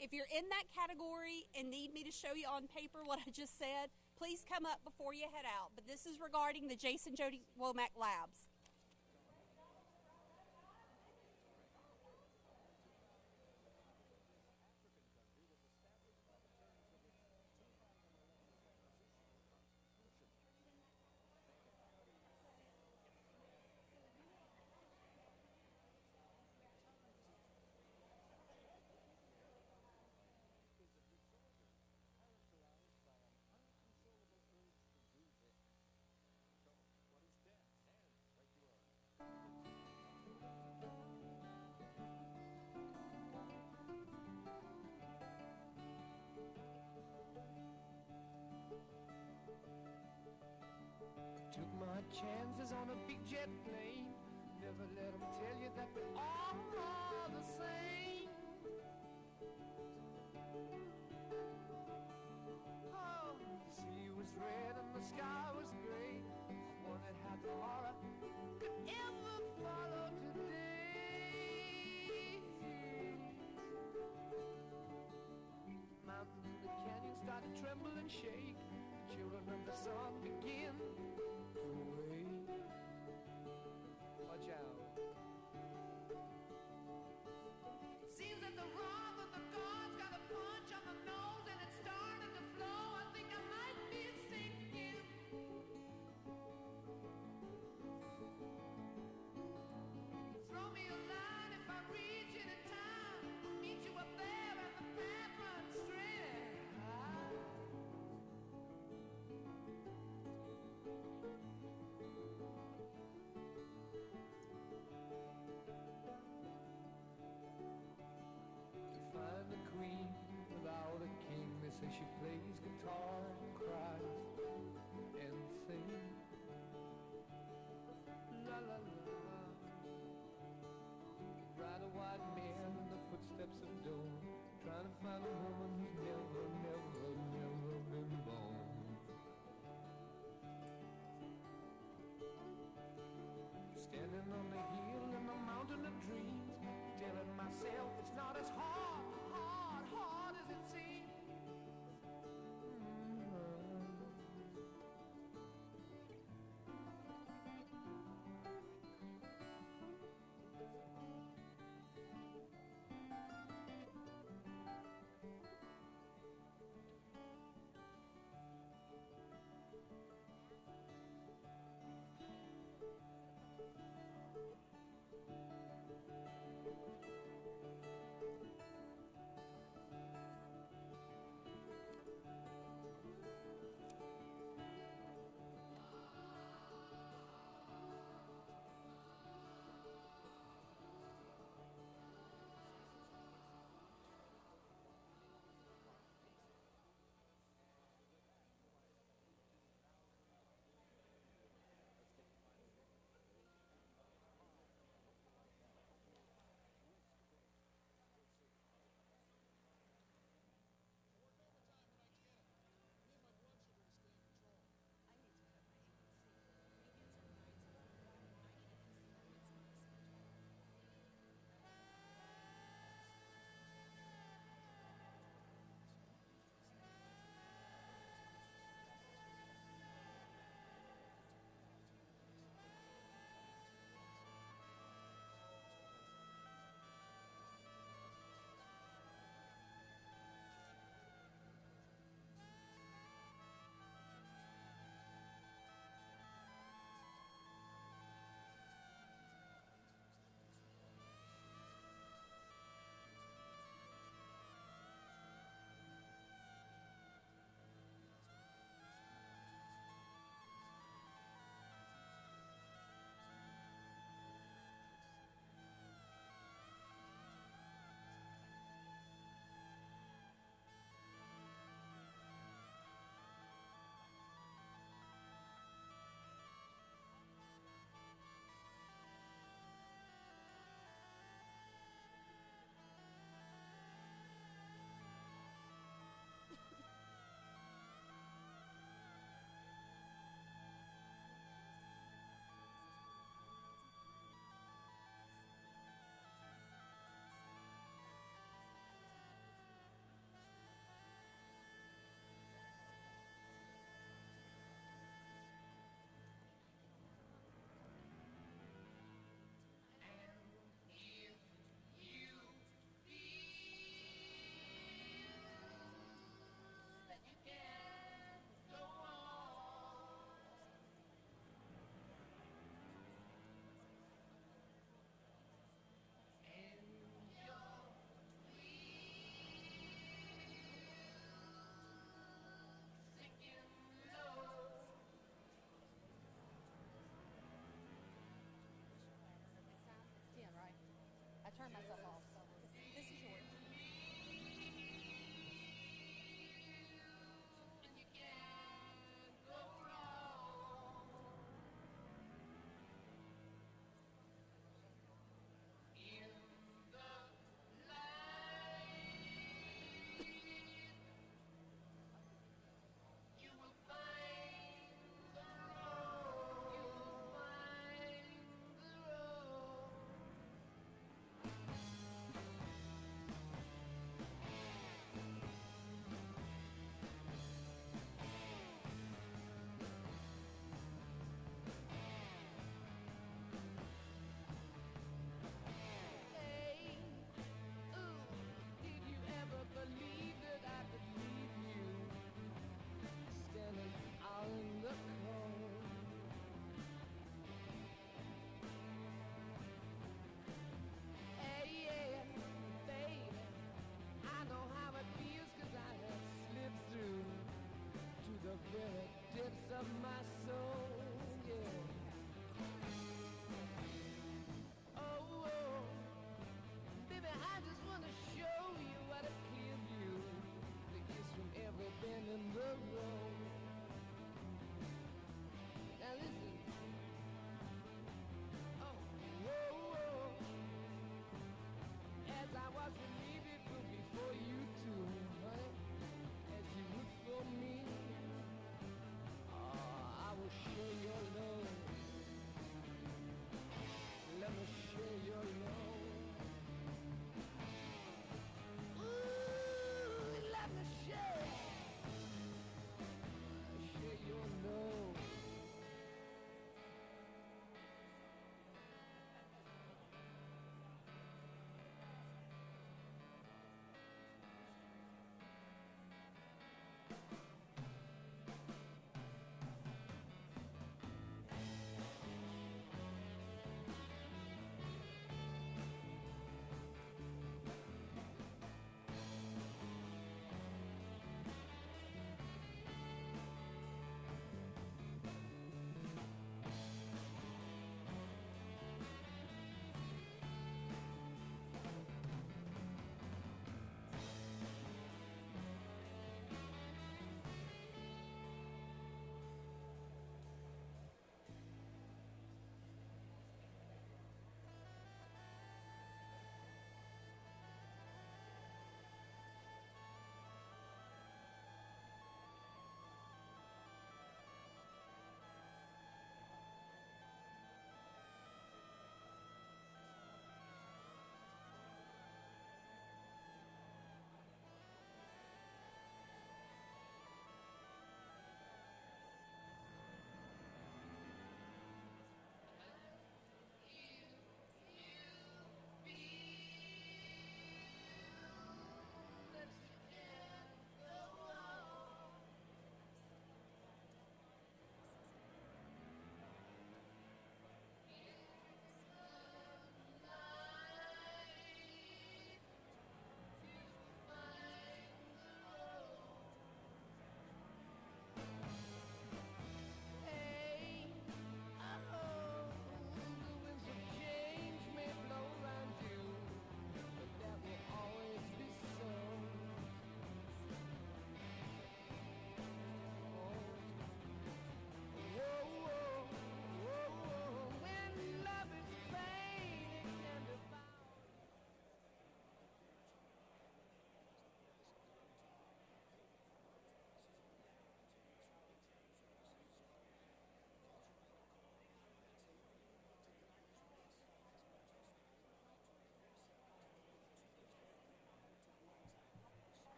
if you're in that category and need me to show you on paper what I just said, please come up before you head out. But this is regarding the Jason Jody Womack labs. took my chances on a big jet plane. Never let them tell you that we're all the same. Oh, the sea was red and the sky was gray. I wondered how tomorrow could ever follow today. Mountains in the canyon start to tremble and shake. The children of the sun begin to wake. Watch out. Seems that the wrath of the gods got a punch on the nose and it's starting to flow. I think I might be sinking. Throw me a line if I reach it in time. I'll meet you up there and the path runs straight and high.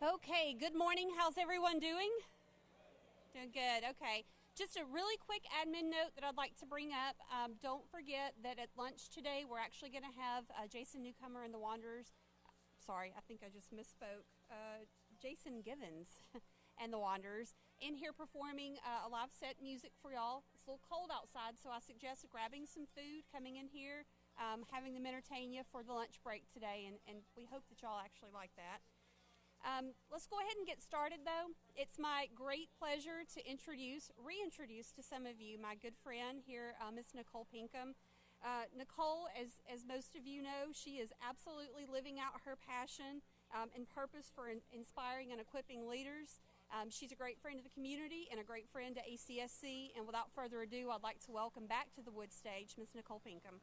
Okay, good morning. How's everyone doing? Doing good. Okay. Just a really quick admin note that I'd like to bring up. Don't forget that at lunch today, we're actually going to have Jason Newcomer and the Wanderers. Sorry, I think I just misspoke. Jason Givens and the Wanderers in here performing a live set music for y'all. It's a little cold outside, so I suggest grabbing some food, coming in here, having them entertain you for the lunch break today, and we hope that y'all actually like that. Let's go ahead and get started, though. It's my great pleasure to reintroduce to some of you my good friend here, Miss Nicole Pinkham. Nicole, as most of you know, she is absolutely living out her passion and purpose for inspiring and equipping leaders. She's a great friend of the community and a great friend to ACSC. And without further ado, I'd like to welcome back to the wood stage Miss Nicole Pinkham.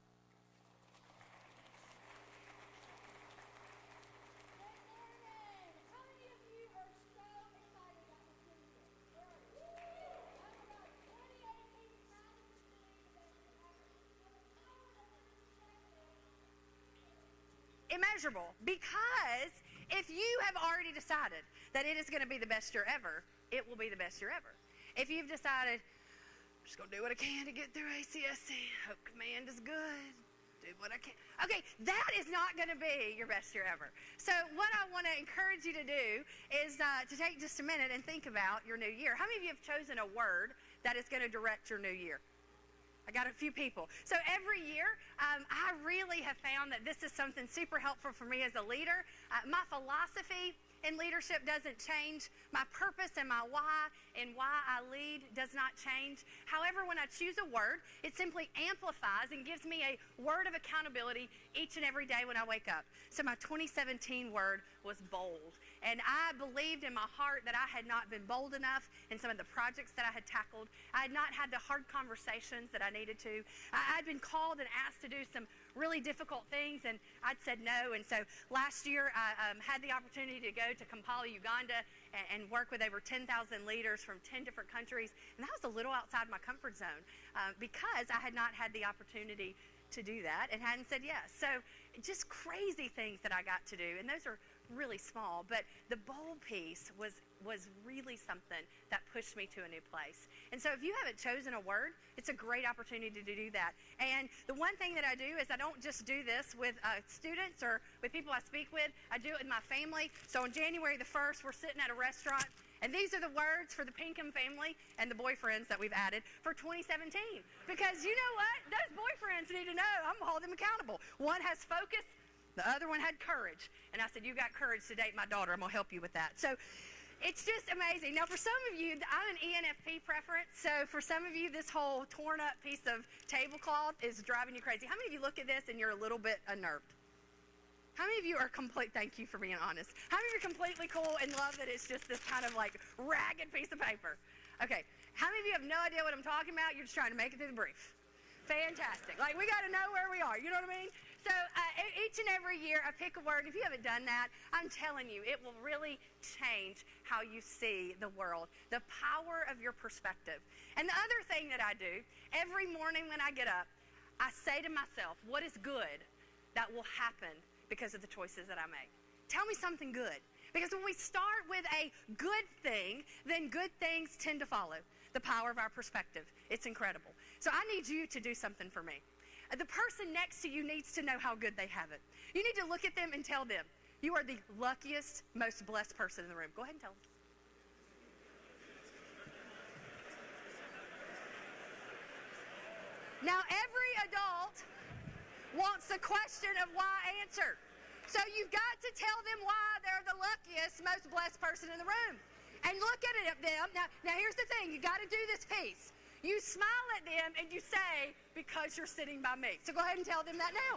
Immeasurable, because if you have already decided that it is going to be the best year ever, it will be the best year ever. If you've decided, I'm just going to do what I can to get through ACSC, hope command is good, do what I can. Okay, that is not going to be your best year ever. So what I want to encourage you to do is to take just a minute and think about your new year. How many of you have chosen a word that is going to direct your new year? I got a few people. So every year, I really have found that this is something super helpful for me as a leader. My philosophy in leadership doesn't change. My purpose and my why and why I lead does not change. However, when I choose a word, it simply amplifies and gives me a word of accountability each and every day when I wake up. So my 2017 word was bold. And I believed in my heart that I had not been bold enough in some of the projects that I had tackled. I had not had the hard conversations that I needed to. I'd been called and asked to do some really difficult things, and I'd said no. And so last year, I had the opportunity to go to Kampala, Uganda, and work with over 10,000 leaders from 10 different countries. And that was a little outside my comfort zone because I had not had the opportunity to do that and hadn't said yes. So just crazy things that I got to do, and those are really small, but the bold piece was really something that pushed me to a new place. And so if you haven't chosen a word, it's a great opportunity to do that. And the one thing that I do is I don't just do this with students or with people I speak with, I do it with my family. So on January the 1st, we're sitting at a restaurant, and these are the words for the Pinkham family and the boyfriends that we've added for 2017. Because you know what? Those boyfriends need to know I'm going to hold them accountable. One has focus, the other one had courage. And I said, you got courage to date my daughter. I'm going to help you with that. So it's just amazing. Now, for some of you, I'm an ENFP preference. So for some of you, this whole torn up piece of tablecloth is driving you crazy. How many of you look at this and you're a little bit unnerved? How many of you are thank you for being honest. How many of you are completely cool and love that it's just this kind of like ragged piece of paper? Okay. How many of you have no idea what I'm talking about? You're just trying to make it through the brief. Fantastic. Like, we got to know where we are. You know what I mean? So each and every year, I pick a word. If you haven't done that, I'm telling you, it will really change how you see the world, the power of your perspective. And the other thing that I do, every morning when I get up, I say to myself, what is good that will happen because of the choices that I make? Tell me something good. Because when we start with a good thing, then good things tend to follow. The power of our perspective. It's incredible. So I need you to do something for me. The person next to you needs to know how good they have it. You need to look at them and tell them, you are the luckiest, most blessed person in the room. Go ahead and tell them. Now, every adult wants the question of why answer. So you've got to tell them why they're the luckiest, most blessed person in the room. And look at them. Now here's the thing. You got to do this piece. You smile at them and you say, because you're sitting by me. So go ahead and tell them that now.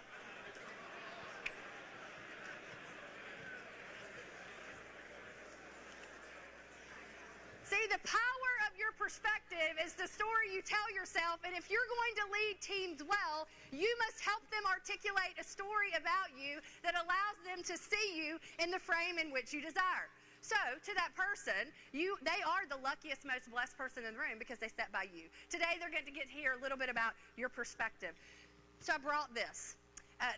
See, the power of your perspective is the story you tell yourself, and if you're going to lead teams well, you must help them articulate a story about you that allows them to see you in the frame in which you desire. So, to that person, they are the luckiest, most blessed person in the room because they sat by you. Today, they're going to get to hear a little bit about your perspective. So, I brought this.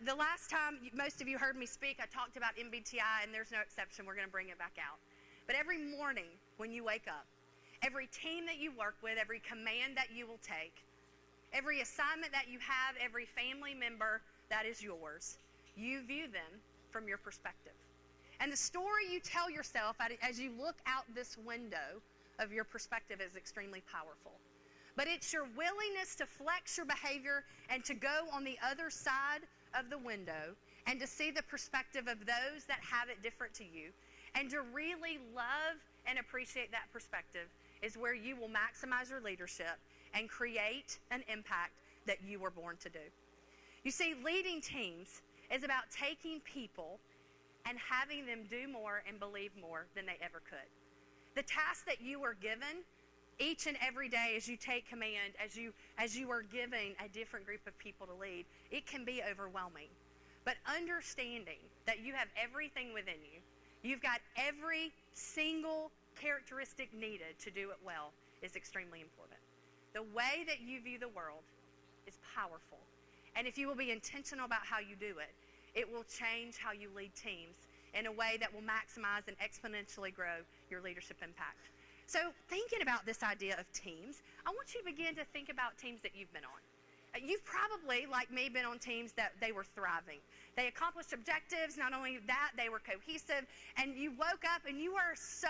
The last time most of you heard me speak, I talked about MBTI, and there's no exception. We're going to bring it back out. But every morning when you wake up, every team that you work with, every command that you will take, every assignment that you have, every family member that is yours, you view them from your perspective. And the story you tell yourself as you look out this window of your perspective is extremely powerful. But it's your willingness to flex your behavior and to go on the other side of the window and to see the perspective of those that have it different to you and to really love and appreciate that perspective is where you will maximize your leadership and create an impact that you were born to do. You see, leading teams is about taking people and having them do more and believe more than they ever could. The task that you are given each and every day as you take command, as you are giving a different group of people to lead, it can be overwhelming. But understanding that you have everything within you, you've got every single characteristic needed to do it well is extremely important. The way that you view the world is powerful. And if you will be intentional about how you do it, it will change how you lead teams in a way that will maximize and exponentially grow your leadership impact. So thinking about this idea of teams, I want you to begin to think about teams that you've been on. You've probably, like me, been on teams that they were thriving. They accomplished objectives. Not only that, they were cohesive. And you woke up and you were so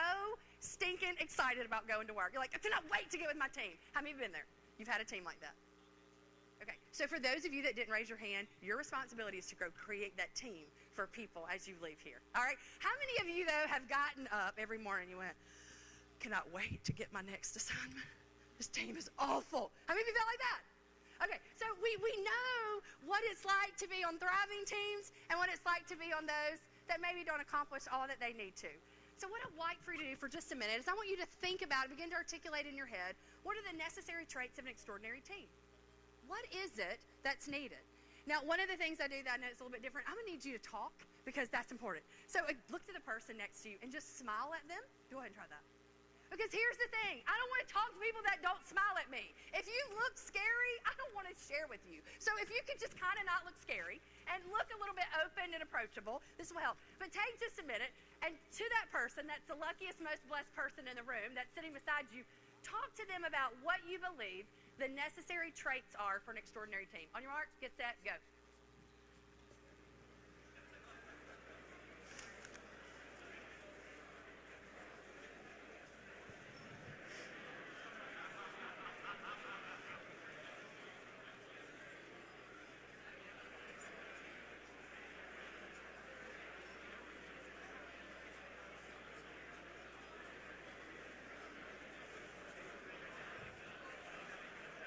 stinking excited about going to work. You're like, I cannot wait to get with my team. How many have been there? You've had a team like that. Okay, so for those of you that didn't raise your hand, your responsibility is to go create that team for people as you leave here. All right? How many of you, though, have gotten up every morning and you went, cannot wait to get my next assignment. This team is awful. How many of you felt like that? Okay, so we know what it's like to be on thriving teams and what it's like to be on those that maybe don't accomplish all that they need to. So what I'd like for you to do for just a minute is I want you to think about, begin to articulate in your head, what are the necessary traits of an extraordinary team? What is it that's needed? Now, one of the things I do that I know it's a little bit different, I'm going to need you to talk because that's important. So look to the person next to you and just smile at them. Go ahead and try that. Because here's the thing, I don't want to talk to people that don't smile at me. If you look scary, I don't want to share with you. So if you could just kind of not look scary and look a little bit open and approachable, this will help. But take just a minute and to that person that's the luckiest, most blessed person in the room that's sitting beside you, talk to them about what you believe the necessary traits are for an extraordinary team. On your marks, get set, go.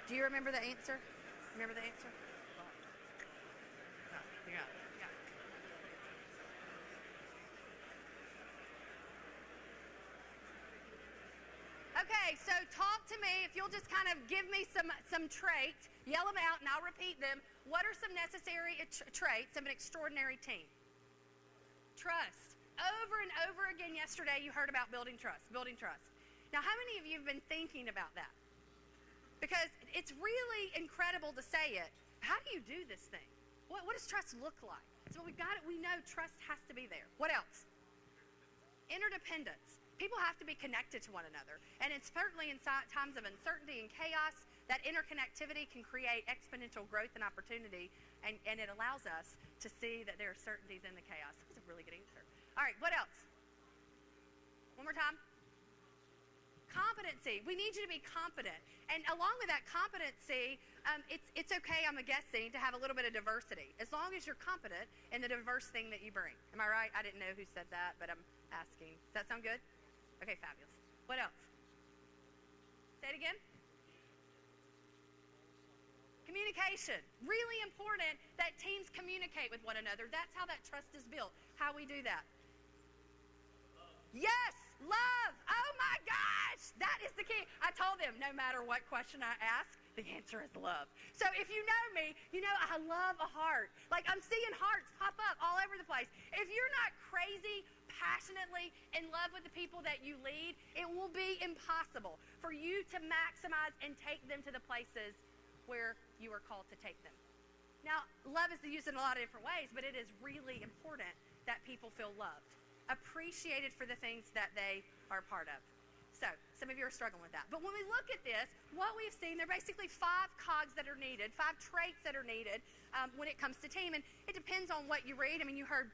Do you remember the answer? Remember the answer? No, you got it. Yeah. Okay, so talk to me. If you'll just kind of give me some traits, yell them out, and I'll repeat them. What are some necessary traits of an extraordinary team? Trust. Over and over again yesterday, you heard about building trust, building trust. Now, how many of you have been thinking about that? Because it's really incredible to say it. How do you do this thing? What does trust look like? So we got it. We know trust has to be there. What else? Interdependence. People have to be connected to one another. And it's certainly in times of uncertainty and chaos, that interconnectivity can create exponential growth and opportunity. And it allows us to see that there are certainties in the chaos. That was a really good answer. All right, what else? One more time. Competency. We need you to be competent. And along with that competency, it's okay, I'm guessing, to have a little bit of diversity, as long as you're competent in the diverse thing that you bring. Am I right? I didn't know who said that, but I'm asking. Does that sound good? Okay, fabulous. What else? Say it again. Communication. Really important that teams communicate with one another. That's how that trust is built, how we do that. Yes, love. Oh my gosh, that is the key. I told them no matter what question I ask, the answer is love. So if you know me, you know I love a heart. Like I'm seeing hearts pop up all over the place. If you're not crazy, passionately in love with the people that you lead, it will be impossible for you to maximize and take them to the places where you are called to take them. Now, love is used in a lot of different ways, but it is really important that people feel loved. appreciated for the things that they are a part of. So some of you are struggling with that. But when we look at this, what we've seen, there are basically 5 cogs that are needed, 5 traits that are needed when it comes to team. And it depends on what you read. I mean, you heard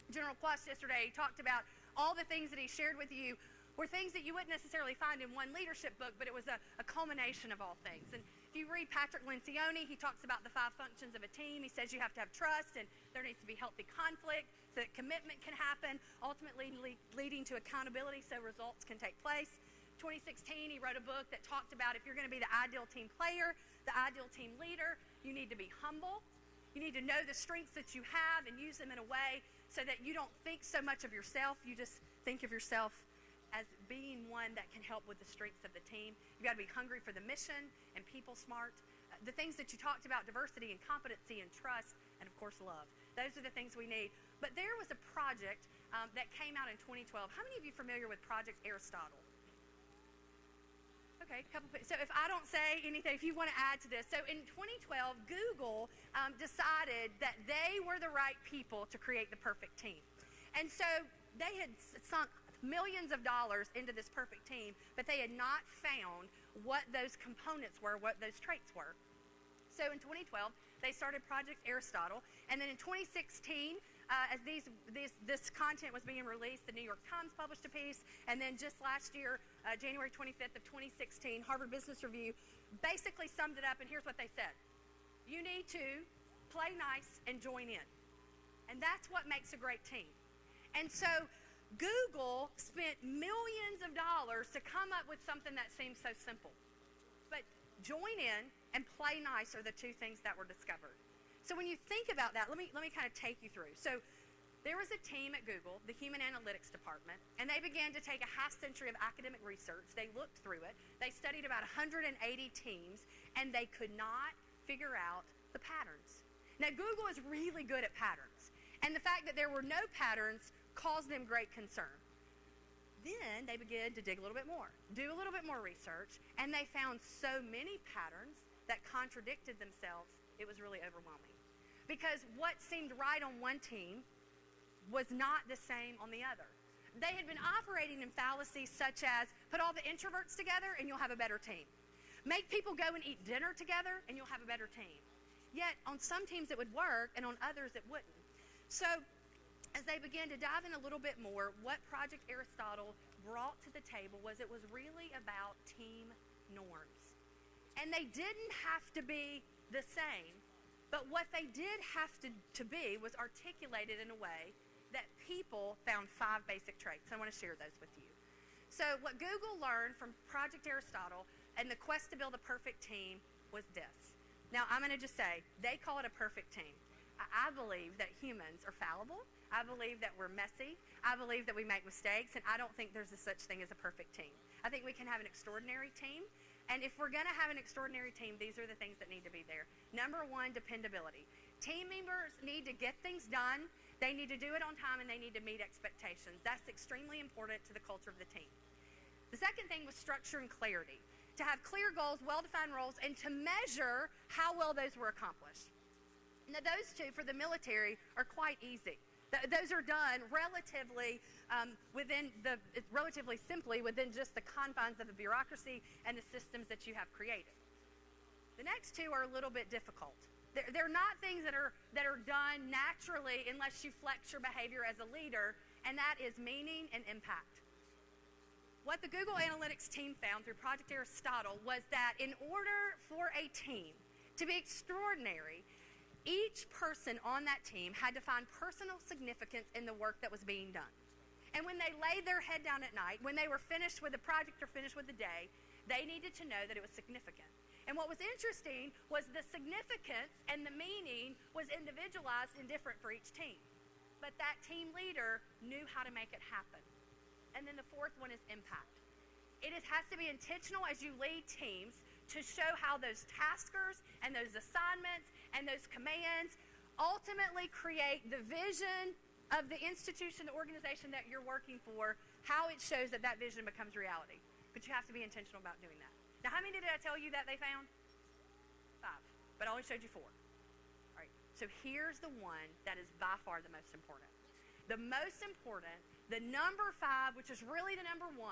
General Quast yesterday. He talked about all the things that he shared with you were things that you wouldn't necessarily find in one leadership book, but it was a culmination of all things. And if you read Patrick Lencioni, he talks about the 5 functions of a team. He says you have to have trust, and there needs to be healthy conflict so that commitment can happen, ultimately leading to accountability so results can take place. 2016, he wrote a book that talked about if you're going to be the ideal team player, the ideal team leader, you need to be humble. You need to know the strengths that you have and use them in a way so that you don't think so much of yourself. You just think of yourself as being one that can help with the strengths of the team. You've got to be hungry for the mission and people smart. The things that you talked about, diversity and competency and trust, and of course love. Those are the things we need. But there was a project that came out in 2012. How many of you are familiar with Project Aristotle? Okay, a couple. So if I don't say anything, if you want to add to this. So in 2012, Google decided that they were the right people to create the perfect team. And so they had sunk millions of dollars into this perfect team, but they had not found what those components were, what those traits were. So in 2012, they started Project Aristotle, and then in 2016, as this content was being released, the New York Times published a piece, and then just last year, January 25th of 2016, Harvard Business Review basically summed it up, and here's what they said. You need to play nice and join in. And that's what makes a great team. And so Google spent millions of dollars to come up with something that seems so simple. But join in and play nice are the 2 things that were discovered. So when you think about that, let me kind of take you through. So there was a team at Google, the Human Analytics Department, and they began to take a half century of academic research. They looked through it. They studied about 180 teams, and they could not figure out the patterns. Now, Google is really good at patterns, and the fact that there were no patterns caused them great concern. Then they began to dig a little bit more, do a little bit more research, and they found so many patterns that contradicted themselves, it was really overwhelming. Because what seemed right on one team was not the same on the other. They had been operating in fallacies such as, put all the introverts together and you'll have a better team. Make people go and eat dinner together and you'll have a better team. Yet on some teams it would work and on others it wouldn't. So as they began to dive in a little bit more, what Project Aristotle brought to the table was it was really about team norms. And they didn't have to be the same, but what they did have to be was articulated in a way that people found 5 basic traits. I want to share those with you. So what Google learned from Project Aristotle and the quest to build a perfect team was this. Now, I'm going to just say, they call it a perfect team. I believe that humans are fallible. I believe that we're messy. I believe that we make mistakes, and I don't think there's a such thing as a perfect team. I think we can have an extraordinary team, and if we're going to have an extraordinary team, these are the things that need to be there. Number 1, dependability. Team members need to get things done. They need to do it on time, and they need to meet expectations. That's extremely important to the culture of the team. The second thing was structure and clarity. To have clear goals, well-defined roles, and to measure how well those were accomplished. Now, those 2 for the military are quite easy. Those are done relatively simply within just the confines of the bureaucracy and the systems that you have created. The next 2 are a little bit difficult. They're not things that are done naturally unless you flex your behavior as a leader, and that is meaning and impact. What the Google Analytics team found through Project Aristotle was that in order for a team to be extraordinary, each person on that team had to find personal significance in the work that was being done. And when they laid their head down at night, when they were finished with the project or finished with the day, they needed to know that it was significant. And what was interesting was the significance and the meaning was individualized and different for each team. But that team leader knew how to make it happen. And then the 4th one is impact. It has to be intentional as you lead teams to show how those taskers and those assignments and those commands ultimately create the vision of the institution, the organization that you're working for, how it shows that that vision becomes reality. But you have to be intentional about doing that. Now, how many did I tell you that they found? 5, but I only showed you 4. All right, so here's the one that is by far the most important. The most important The number 5, which is really the number 1,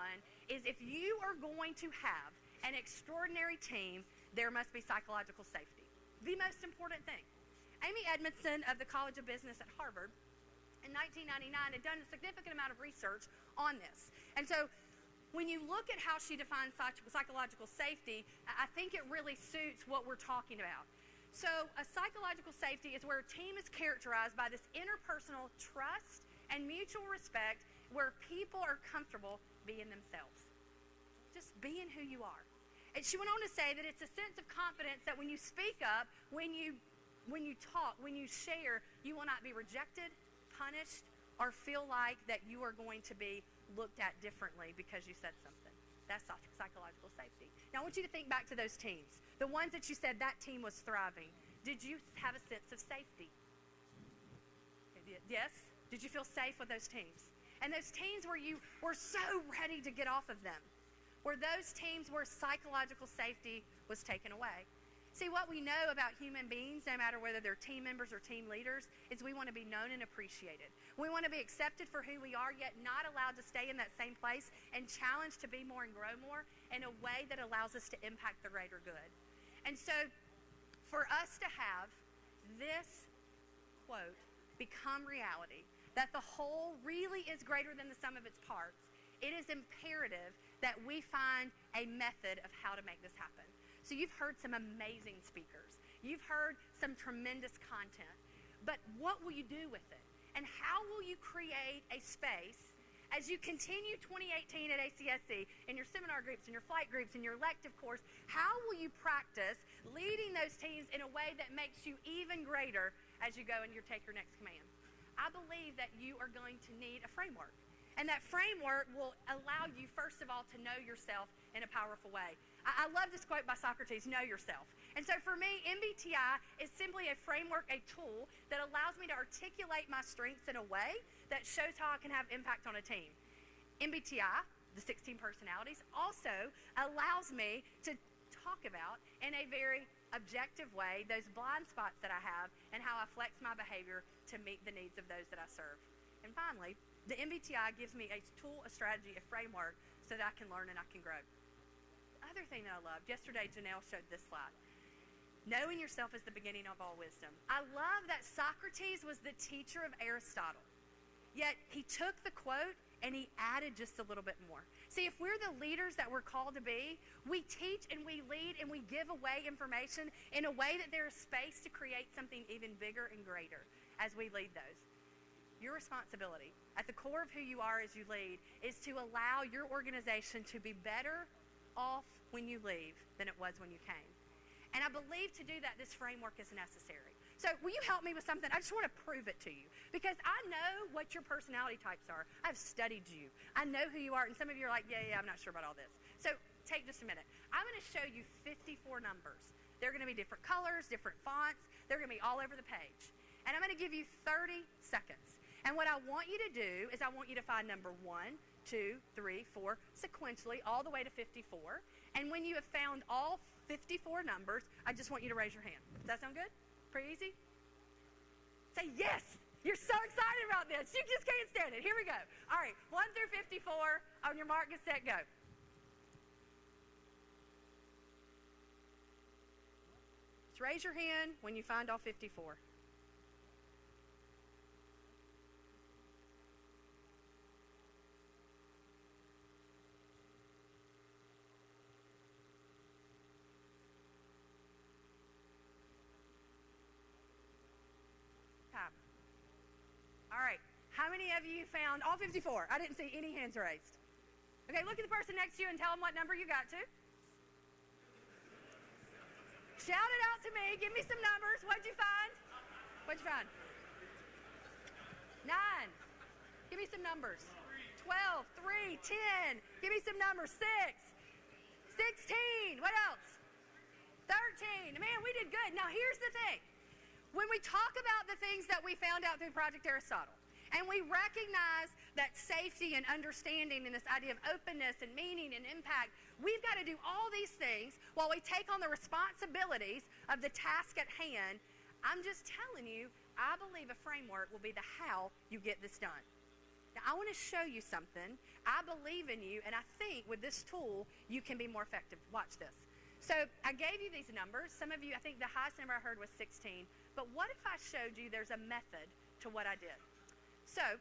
is if you are going to have an extraordinary team, there must be psychological safety. The most important thing. Amy Edmondson of the College of Business at Harvard in 1999 had done a significant amount of research on this. And so when you look at how she defines psychological safety, I think it really suits what we're talking about. So a psychological safety is where a team is characterized by this interpersonal trust and mutual respect where people are comfortable being themselves. Just being who you are. And she went on to say that it's a sense of confidence that when you speak up, when you talk, when you share, you will not be rejected, punished, or feel like that you are going to be looked at differently because you said something. That's psychological safety. Now, I want you to think back to those teams. The ones that you said that team was thriving. Did you have a sense of safety? Yes? Did you feel safe with those teams? And those teams where you were so ready to get off of them. Were those teams where psychological safety was taken away. See, what we know about human beings, no matter whether they're team members or team leaders, is we want to be known and appreciated. We want to be accepted for who we are, yet not allowed to stay in that same place and challenged to be more and grow more in a way that allows us to impact the greater good. And so, for us to have this quote become reality, that the whole really is greater than the sum of its parts, it is imperative that we find a method of how to make this happen. So you've heard some amazing speakers. You've heard some tremendous content. But what will you do with it? And how will you create a space as you continue 2018 at ACSC in your seminar groups, in your flight groups, in your elective course? How will you practice leading those teams in a way that makes you even greater as you go and you take your next command? I believe that you are going to need a framework. And that framework will allow you, first of all, to know yourself in a powerful way. I love this quote by Socrates, know yourself. And so for me, MBTI is simply a framework, a tool that allows me to articulate my strengths in a way that shows how I can have impact on a team. MBTI, the 16 personalities, also allows me to talk about in a very objective way those blind spots that I have and how I flex my behavior to meet the needs of those that I serve. And finally, the MBTI gives me a tool, a strategy, a framework so that I can learn and I can grow. The other thing that I loved, yesterday Janelle showed this slide. Knowing yourself is the beginning of all wisdom. I love that Socrates was the teacher of Aristotle. Yet he took the quote and he added just a little bit more. See, if we're the leaders that we're called to be, we teach and we lead and we give away information in a way that there is space to create something even bigger and greater as we lead those. Your responsibility at the core of who you are as you lead is to allow your organization to be better off when you leave than it was when you came. And I believe to do that, this framework is necessary. So will you help me with something? I just want to prove it to you because I know what your personality types are. I've studied you. I know who you are. And some of you are like, yeah, I'm not sure about all this. So take just a minute. I'm going to show you 54 numbers. They're going to be different colors, different fonts. They're going to be all over the page. And I'm going to give you 30 seconds. And what I want you to do is I want you to find number 1, 2, 3, 4, sequentially, all the way to 54. And when you have found all 54 numbers, I just want you to raise your hand. Does that sound good? Pretty easy? Say yes! You're so excited about this. You just can't stand it. Here we go. All right, 1 through 54. On your mark, get set, go. Just raise your hand when you find all 54. All right. How many of you found all 54? I didn't see any hands raised. Okay, look at the person next to you and tell them what number you got to. Shout it out to me. Give me some numbers. What'd you find? What'd you find? 9. Give me some numbers. 12, 3, 10. Give me some numbers. 6, 16. What else? 13. Man, we did good. Now, here's the thing. When we talk about the things that we found out through Project Aristotle, and we recognize that safety and understanding and this idea of openness and meaning and impact, we've got to do all these things while we take on the responsibilities of the task at hand. I'm just telling you, I believe a framework will be the how you get this done. Now, I want to show you something. I believe in you, and I think with this tool, you can be more effective. Watch this. So I gave you these numbers. Some of you, I think the highest number I heard was 16. But what if I showed you there's a method to what I did? So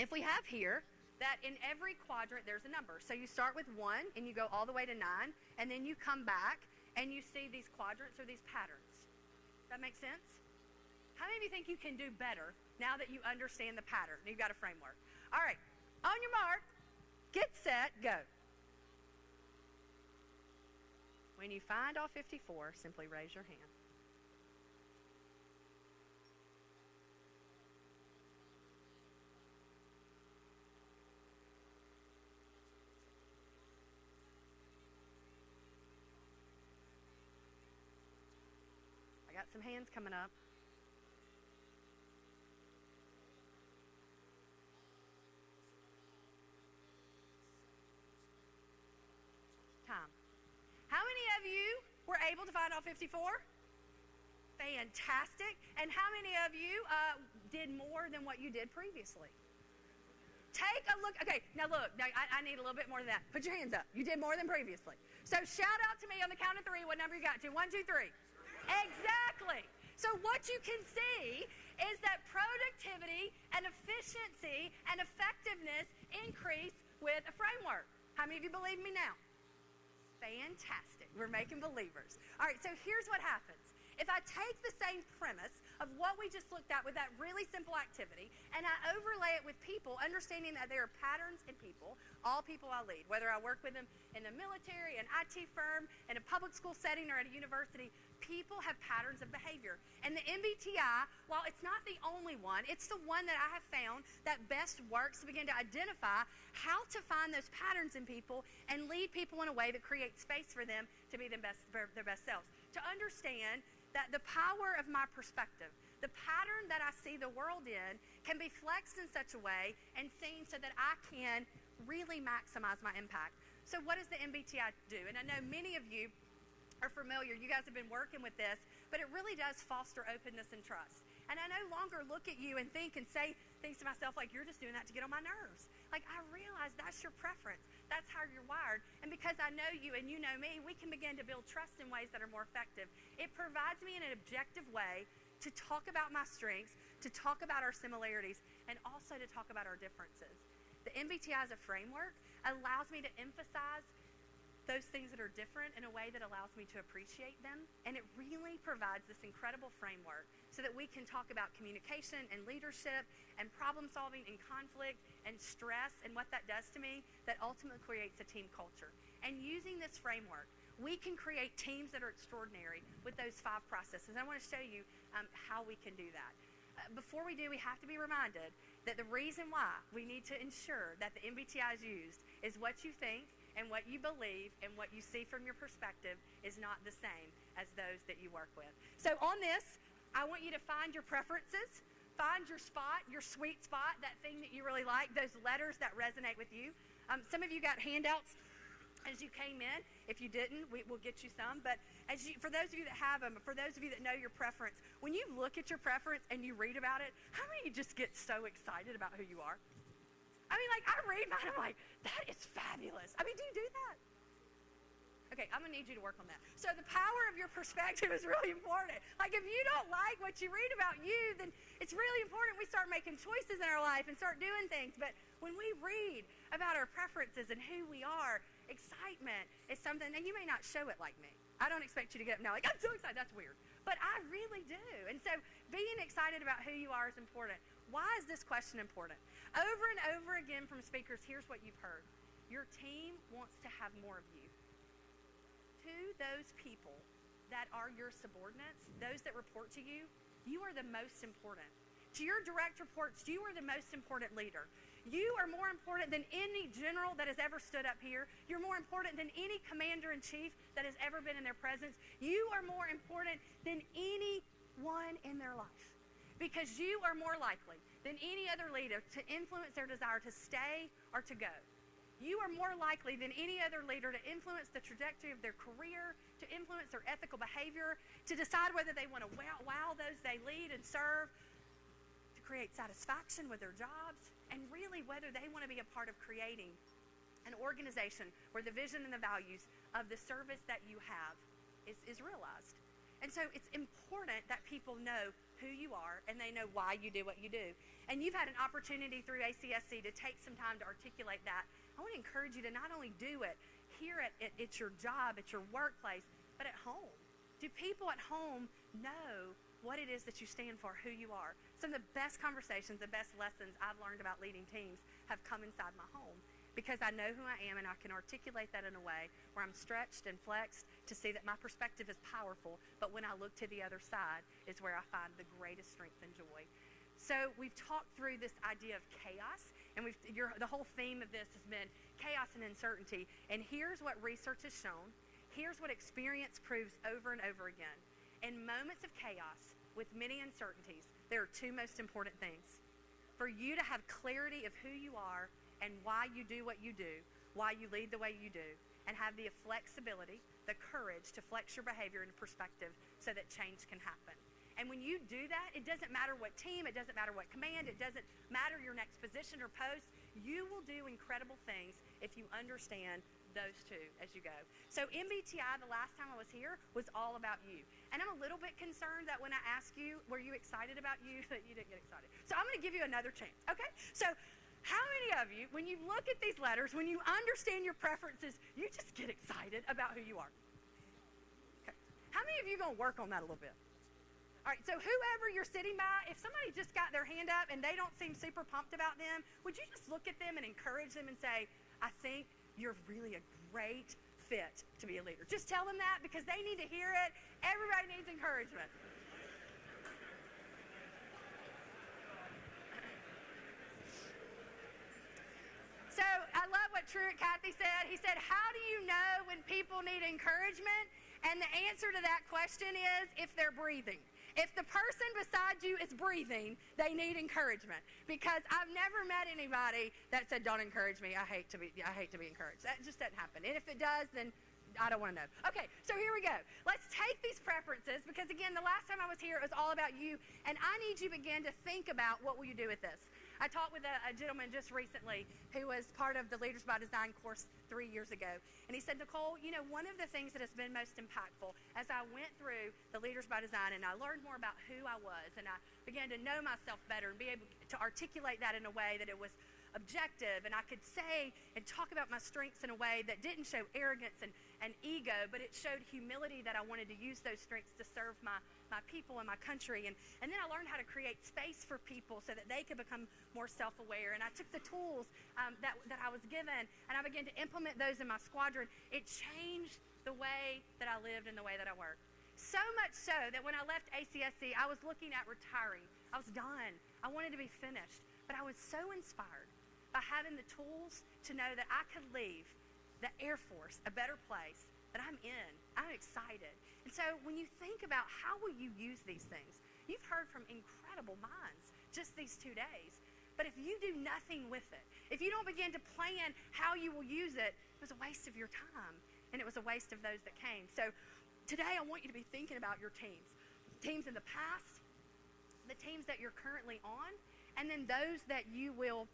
if we have here that in every quadrant there's a number. So you start with 1 and you go all the way to 9, and then you come back and you see these quadrants or these patterns. Does that make sense? How many of you think you can do better now that you understand the pattern? You've got a framework. All right, on your mark, get set, go. When you find all 54, simply raise your hand. I got some hands coming up. Time. How many of you were able to find all 54? Fantastic. And how many of you did more than what you did previously? Take a look. Okay, now look. Now I need a little bit more than that. Put your hands up. You did more than previously. So shout out to me on the count of 3 what number you got to. 1, 2, 3. Exactly. So what you can see is that productivity and efficiency and effectiveness increase with a framework. How many of you believe me now? Fantastic. We're making believers. All right, so here's what happens. If I take the same premise of what we just looked at with that really simple activity, and I overlay it with people, understanding that there are patterns in people, all people I lead, whether I work with them in the military, an IT firm, in a public school setting, or at a university, people have patterns of behavior. And the MBTI, while it's not the only one, it's the one that I have found that best works to begin to identify how to find those patterns in people and lead people in a way that creates space for them to be their best selves. To understand that the power of my perspective, the pattern that I see the world in, can be flexed in such a way and seen so that I can really maximize my impact. So what does the MBTI do? And I know many of you are familiar. You guys have been working with this, but it really does foster openness and trust. And I no longer look at you and think and say things to myself like, you're just doing that to get on my nerves. Like, I realize that's your preference. That's how you're wired. And because I know you and you know me, we can begin to build trust in ways that are more effective. It provides me in an objective way to talk about my strengths, to talk about our similarities, and also to talk about our differences. The MBTI as a framework allows me to emphasize those things that are different in a way that allows me to appreciate them. And it really provides this incredible framework so that we can talk about communication and leadership and problem solving and conflict and stress and what that does to me that ultimately creates a team culture. And using this framework, we can create teams that are extraordinary with those 5 processes. I want to show you how we can do that. Before we do, we have to be reminded that the reason why we need to ensure that the MBTI is used is what you think and what you believe and what you see from your perspective is not the same as those that you work with. So on this, I want you to find your preferences, find your spot, your sweet spot, that thing that you really like, those letters that resonate with you. Some of you got handouts as you came in. If you didn't, we'll get you some. But for those of you that have them, for those of you that know your preference, when you look at your preference and you read about it, how many of you just get so excited about who you are? I mean, like, I read mine, I'm like, that is fabulous. I mean, do you do that? Okay, I'm going to need you to work on that. So the power of your perspective is really important. Like, if you don't like what you read about you, then it's really important we start making choices in our life and start doing things. But when we read about our preferences and who we are, excitement is something, and you may not show it like me. I don't expect you to get up now like, I'm so excited. That's weird. But I really do. And so being excited about who you are is important. Why is this question important? Over and over again from speakers, here's what you've heard. Your team wants to have more of you. To those people that are your subordinates, those that report to you, you are the most important. To your direct reports, you are the most important leader. You are more important than any general that has ever stood up here. You're more important than any commander-in-chief that has ever been in their presence. You are more important than anyone in their life, because you are more likely than any other leader to influence their desire to stay or to go. You are more likely than any other leader to influence the trajectory of their career, to influence their ethical behavior, to decide whether they want to wow those they lead and serve, to create satisfaction with their jobs. and really whether they want to be a part of creating an organization where the vision and the values of the service that you have is realized. And so it's important that people know who you are and they know why you do what you do. And you've had an opportunity through ACSC to take some time to articulate that. I want to encourage you to not only do it here at your job, at your workplace, but at home. Do people at home know what it is that you stand for, who you are? Some of the best conversations, the best lessons I've learned about leading teams have come inside my home, because I know who I am and I can articulate that in a way where I'm stretched and flexed to see that my perspective is powerful, but when I look to the other side is where I find the greatest strength and joy. So we've talked through this idea of chaos, and the whole theme of this has been chaos and uncertainty. And here's what research has shown. Here's what experience proves over and over again. In moments of chaos with many uncertainties, there are two most important things. For you to have clarity of who you are and why you do what you do, why you lead the way you do, and have the flexibility, the courage to flex your behavior and perspective so that change can happen. And when you do that, it doesn't matter what team, it doesn't matter what command, it doesn't matter your next position or post, you will do incredible things if you understand those two as you go. So MBTI, the last time I was here, was all about you. And I'm a little bit concerned that when I ask you, were you excited about you, that you didn't get excited. So I'm going to give you another chance, okay? So how many of you, when you look at these letters, when you understand your preferences, you just get excited about who you are? Okay. How many of you are going to work on that a little bit? All right, so whoever you're sitting by, if somebody just got their hand up and they don't seem super pumped about them, would you just look at them and encourage them and say, I think you're really a great fit to be a leader. Just tell them that because they need to hear it. Everybody needs encouragement. So I love what Truett Cathy said. He said, how do you know when people need encouragement? And the answer to that question is if they're breathing. If the person beside you is breathing, they need encouragement. Because I've never met anybody that said, don't encourage me. I hate to be encouraged. That just doesn't happen. And if it does, then I don't want to know. Okay, so here we go. Let's take these preferences because, again, the last time I was here, it was all about you. And I need you to begin to think about what will you do with this. I talked with a gentleman just recently who was part of the Leaders by Design course 3 years ago. And he said, Nicole, you know, one of the things that has been most impactful as I went through the Leaders by Design and I learned more about who I was and I began to know myself better and be able to articulate that in a way that it was objective and I could say and talk about my strengths in a way that didn't show arrogance and ego, but it showed humility that I wanted to use those strengths to serve my people and my country. And then I learned how to create space for people so that they could become more self-aware. And I took the tools that I was given and I began to implement those in my squadron. It changed the way that I lived and the way that I worked. So much so that when I left ACSC, I was looking at retiring. I was done. I wanted to be finished. But I was so inspired by having the tools to know that I could leave the Air Force a better place, that I'm in. I'm excited. And so when you think about how will you use these things, you've heard from incredible minds just these 2 days. But if you do nothing with it, if you don't begin to plan how you will use it, it was a waste of your time. And it was a waste of those that came. So today I want you to be thinking about your teams. Teams in the past, the teams that you're currently on, and then those that you will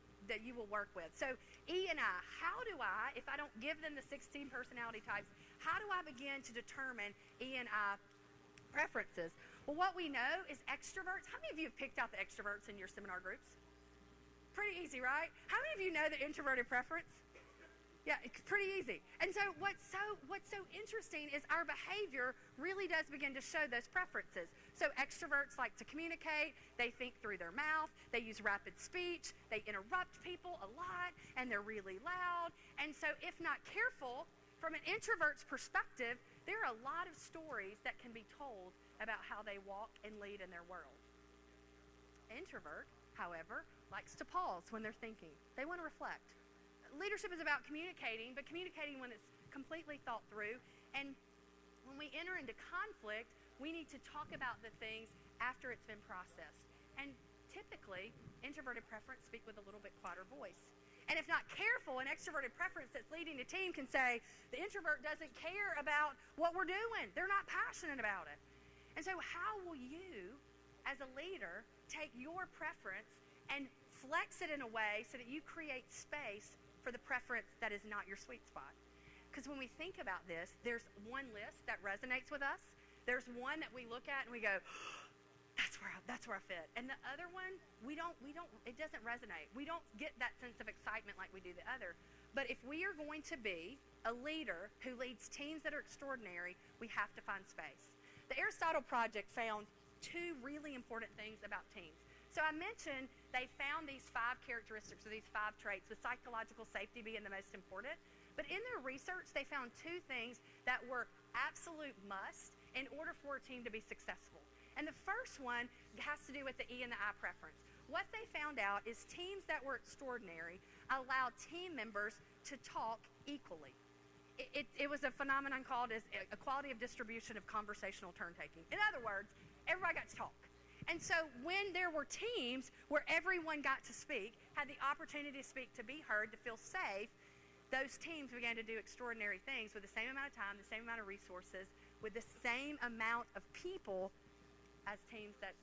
work with. So E and I, how do I, if I don't give them the 16 personality types, how do I begin to determine E and I preferences? Well, what we know is extroverts. How many of you have picked out the extroverts in your seminar groups? Pretty easy, right? How many of you know the introverted preference? Yeah, it's pretty easy. And so what's so interesting is our behavior really does begin to show those preferences. So extroverts like to communicate, they think through their mouth, they use rapid speech, they interrupt people a lot, and they're really loud. And so if not careful, from an introvert's perspective, there are a lot of stories that can be told about how they walk and lead in their world. Introvert, however, likes to pause when they're thinking. They want to reflect. Leadership is about communicating, but communicating when it's completely thought through. And when we enter into conflict, we need to talk about the things after it's been processed. And typically, introverted preference speak with a little bit quieter voice. And if not careful, an extroverted preference that's leading a team can say, the introvert doesn't care about what we're doing. They're not passionate about it. And so how will you, as a leader, take your preference and Flex it in a way so that you create space for the preference that is not your sweet spot. Because when we think about this, there's one list that resonates with us. There's one that we look at and we go, that's where I fit. And the other one, it doesn't resonate. We don't get that sense of excitement like we do the other. But if we are going to be a leader who leads teams that are extraordinary, we have to find space. The Aristotle Project found two really important things about teams. So I mentioned they found these 5 characteristics or these 5 traits, with psychological safety being the most important. But in their research, they found 2 things that were absolute must in order for a team to be successful. And the first one has to do with the E and the I preference. What they found out is teams that were extraordinary allowed team members to talk equally. It was a phenomenon called as equality of distribution of conversational turn-taking. In other words, everybody got to talk. And so when there were teams where everyone got to speak, had the opportunity to speak, to be heard, to feel safe, those teams began to do extraordinary things with the same amount of time, the same amount of resources, with the same amount of people as teams that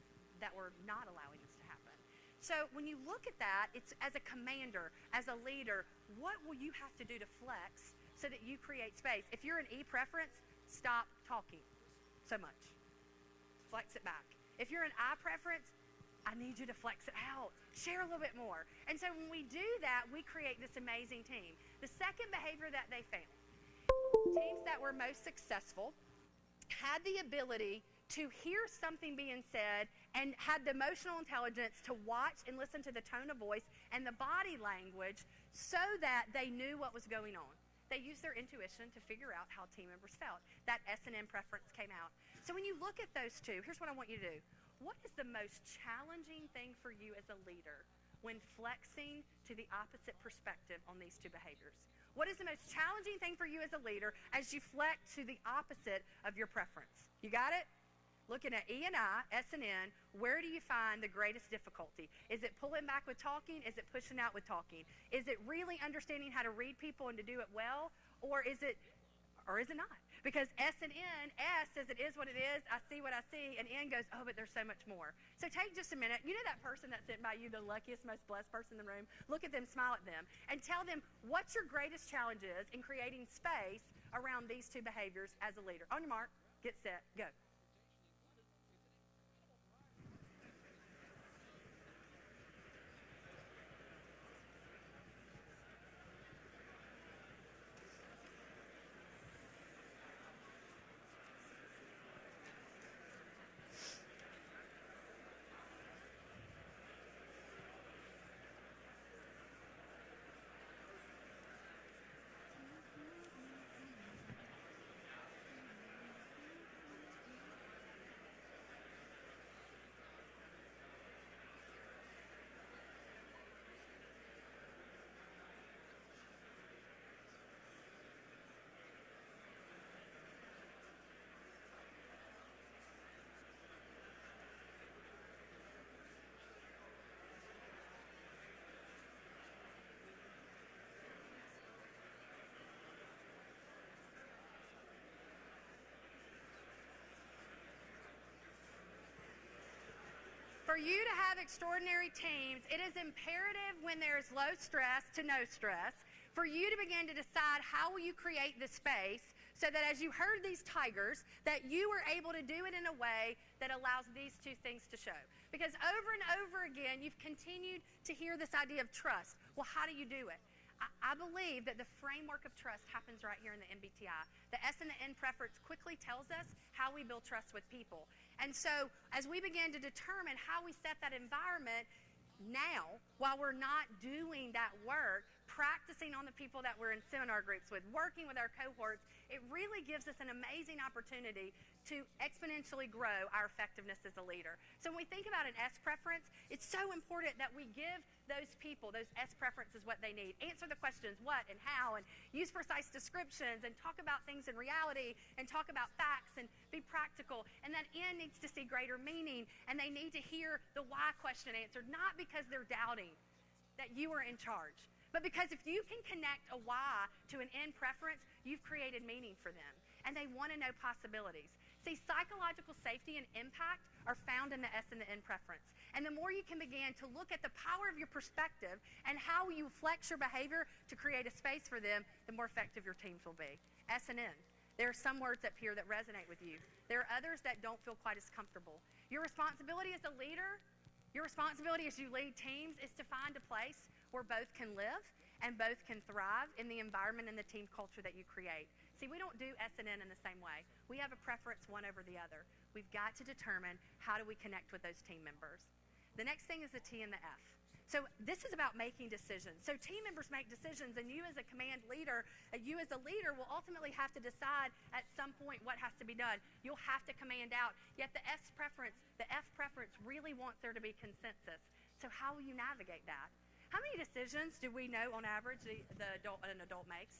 were not allowing this to happen. So when you look at that, it's as a commander, as a leader, what will you have to do to flex so that you create space? If you're an E preference, stop talking so much. Flex it back. If you're an I preference, I need you to flex it out. Share a little bit more. And so when we do that, we create this amazing team. The second behavior that they found, teams that were most successful had the ability to hear something being said and had the emotional intelligence to watch and listen to the tone of voice and the body language so that they knew what was going on. They used their intuition to figure out how team members felt. That S&M preference came out. So when you look at those 2, here's what I want you to do. What is the most challenging thing for you as a leader when flexing to the opposite perspective on these 2 behaviors? What is the most challenging thing for you as a leader as you flex to the opposite of your preference? You got it? Looking at E and I, S and N, where do you find the greatest difficulty? Is it pulling back with talking? Is it pushing out with talking? Is it really understanding how to read people and to do it well? Or is it not? Because S and N, S says it is what it is, I see what I see, and N goes, oh, but there's so much more. So take just a minute. You know that person that's sitting by you, the luckiest, most blessed person in the room? Look at them, smile at them, and tell them what your greatest challenge is in creating space around these 2 behaviors as a leader. On your mark, get set, go. For you to have extraordinary teams, it is imperative when there's low stress to no stress for you to begin to decide how will you create the space so that as you herd these tigers, that you are able to do it in a way that allows these 2 things to show. Because over and over again, you've continued to hear this idea of trust. Well, how do you do it? I believe that the framework of trust happens right here in the MBTI. The S and the N preference quickly tells us how we build trust with people. And so as we begin to determine how we set that environment now, while we're not doing that work, practicing on the people that we're in seminar groups with, working with our cohorts, it really gives us an amazing opportunity to exponentially grow our effectiveness as a leader. So when we think about an S preference, it's so important that we give those people, those S preferences, what they need. Answer the questions, what and how, and use precise descriptions, and talk about things in reality, and talk about facts, and be practical. And that N needs to see greater meaning, and they need to hear the why question answered, not because they're doubting that you are in charge, but because if you can connect a why to an N preference, you've created meaning for them, and they want to know possibilities. See, psychological safety and impact are found in the S and the N preference. And the more you can begin to look at the power of your perspective and how you flex your behavior to create a space for them, the more effective your teams will be. S and N. There are some words up here that resonate with you. There are others that don't feel quite as comfortable. Your responsibility as a leader, your responsibility as you lead teams is to find a place where both can live and both can thrive in the environment and the team culture that you create. See, we don't do S and N in the same way. We have a preference one over the other. We've got to determine how do we connect with those team members. The next thing is the T and the F. So this is about making decisions. So team members make decisions, and you as a command leader, you as a leader will ultimately have to decide at some point what has to be done. You'll have to command out. Yet the F preference really wants there to be consensus. So how will you navigate that? How many decisions do we know on average an adult makes?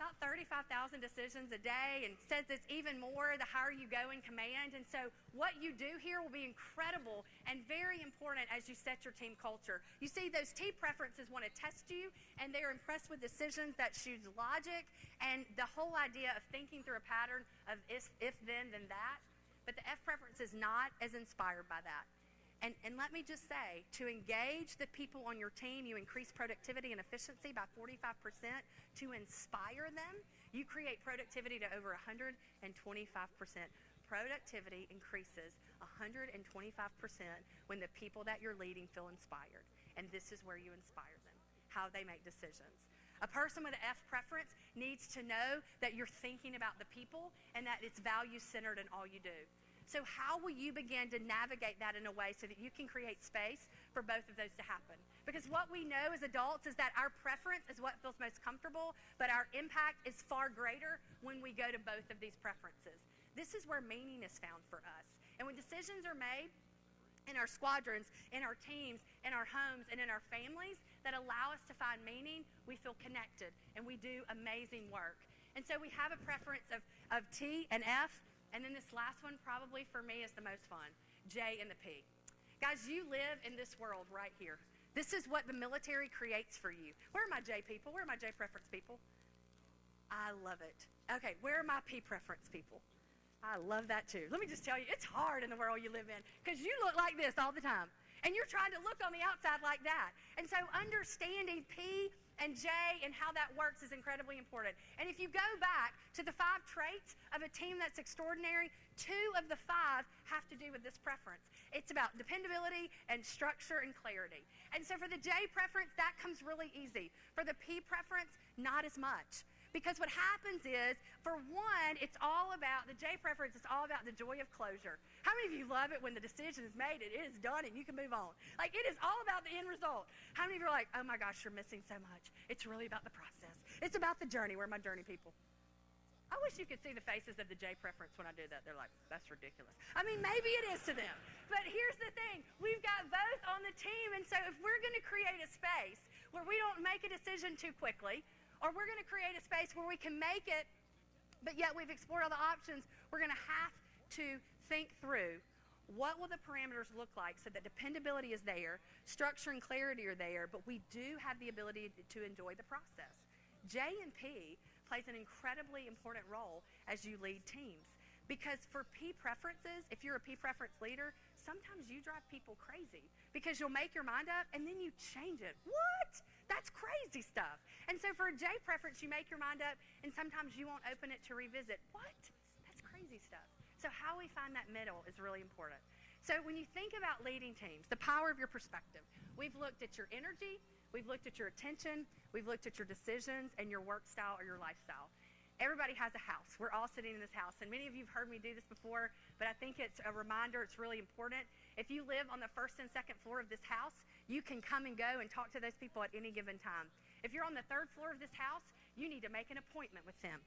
About 35,000 decisions a day, and says it's even more the higher you go in command. And so what you do here will be incredible and very important as you set your team culture. You see, those T preferences want to test you, and they're impressed with decisions that choose logic and the whole idea of thinking through a pattern of if then that. But the F preference is not as inspired by that. And let me just say, to engage the people on your team, you increase productivity and efficiency by 45%. To inspire them, you create productivity to over 125%. Productivity increases 125% when the people that you're leading feel inspired. And this is where you inspire them, how they make decisions. A person with an F preference needs to know that you're thinking about the people and that it's value-centered in all you do. So how will you begin to navigate that in a way so that you can create space for both of those to happen? Because what we know as adults is that our preference is what feels most comfortable, but our impact is far greater when we go to both of these preferences. This is where meaning is found for us. And when decisions are made in our squadrons, in our teams, in our homes, and in our families that allow us to find meaning, we feel connected and we do amazing work. And so we have a preference of T and F. And then this last one probably for me is the most fun, J and the P. Guys, you live in this world right here. This is what the military creates for you. Where are my J people? Where are my J preference people? I love it. Okay, where are my P preference people? I love that too. Let me just tell you, it's hard in the world you live in because you look like this all the time. And you're trying to look on the outside like that. And so understanding P and J and how that works is incredibly important. And if you go back to the 5 traits of a team that's extraordinary, 2 of the 5 have to do with this preference. It's about dependability and structure and clarity. And so for the J preference, that comes really easy. For the P preference, not as much. Because what happens is, for one, it's all about, the J preference is all about the joy of closure. How many of you love it when the decision is made, it is done, and you can move on? Like, it is all about the end result. How many of you are like, oh my gosh, you're missing so much. It's really about the process. It's about the journey. Where are my journey people? I wish you could see the faces of the J preference when I do that. They're like, that's ridiculous. I mean, maybe it is to them. But here's the thing. We've got both on the team, and so if we're going to create a space where we don't make a decision too quickly, or we're going to create a space where we can make it, but yet we've explored all the options, we're going to have to think through what will the parameters look like so that dependability is there, structure and clarity are there, but we do have the ability to enjoy the process. J and P plays an incredibly important role as you lead teams. Because for P preferences, if you're a P preference leader, sometimes you drive people crazy because you'll make your mind up and then you change it. What? That's crazy stuff. And so for a J preference, you make your mind up and sometimes you won't open it to revisit. What? That's crazy stuff. So how we find that middle is really important. So when you think about leading teams, the power of your perspective, we've looked at your energy, we've looked at your attention, we've looked at your decisions and your work style or your lifestyle. Everybody has a house. We're all sitting in this house, and many of you have heard me do this before, but I think it's a reminder, it's really important. If you live on the first and second floor of this house, you can come and go and talk to those people at any given time. If you're on the third floor of this house, you need to make an appointment with them.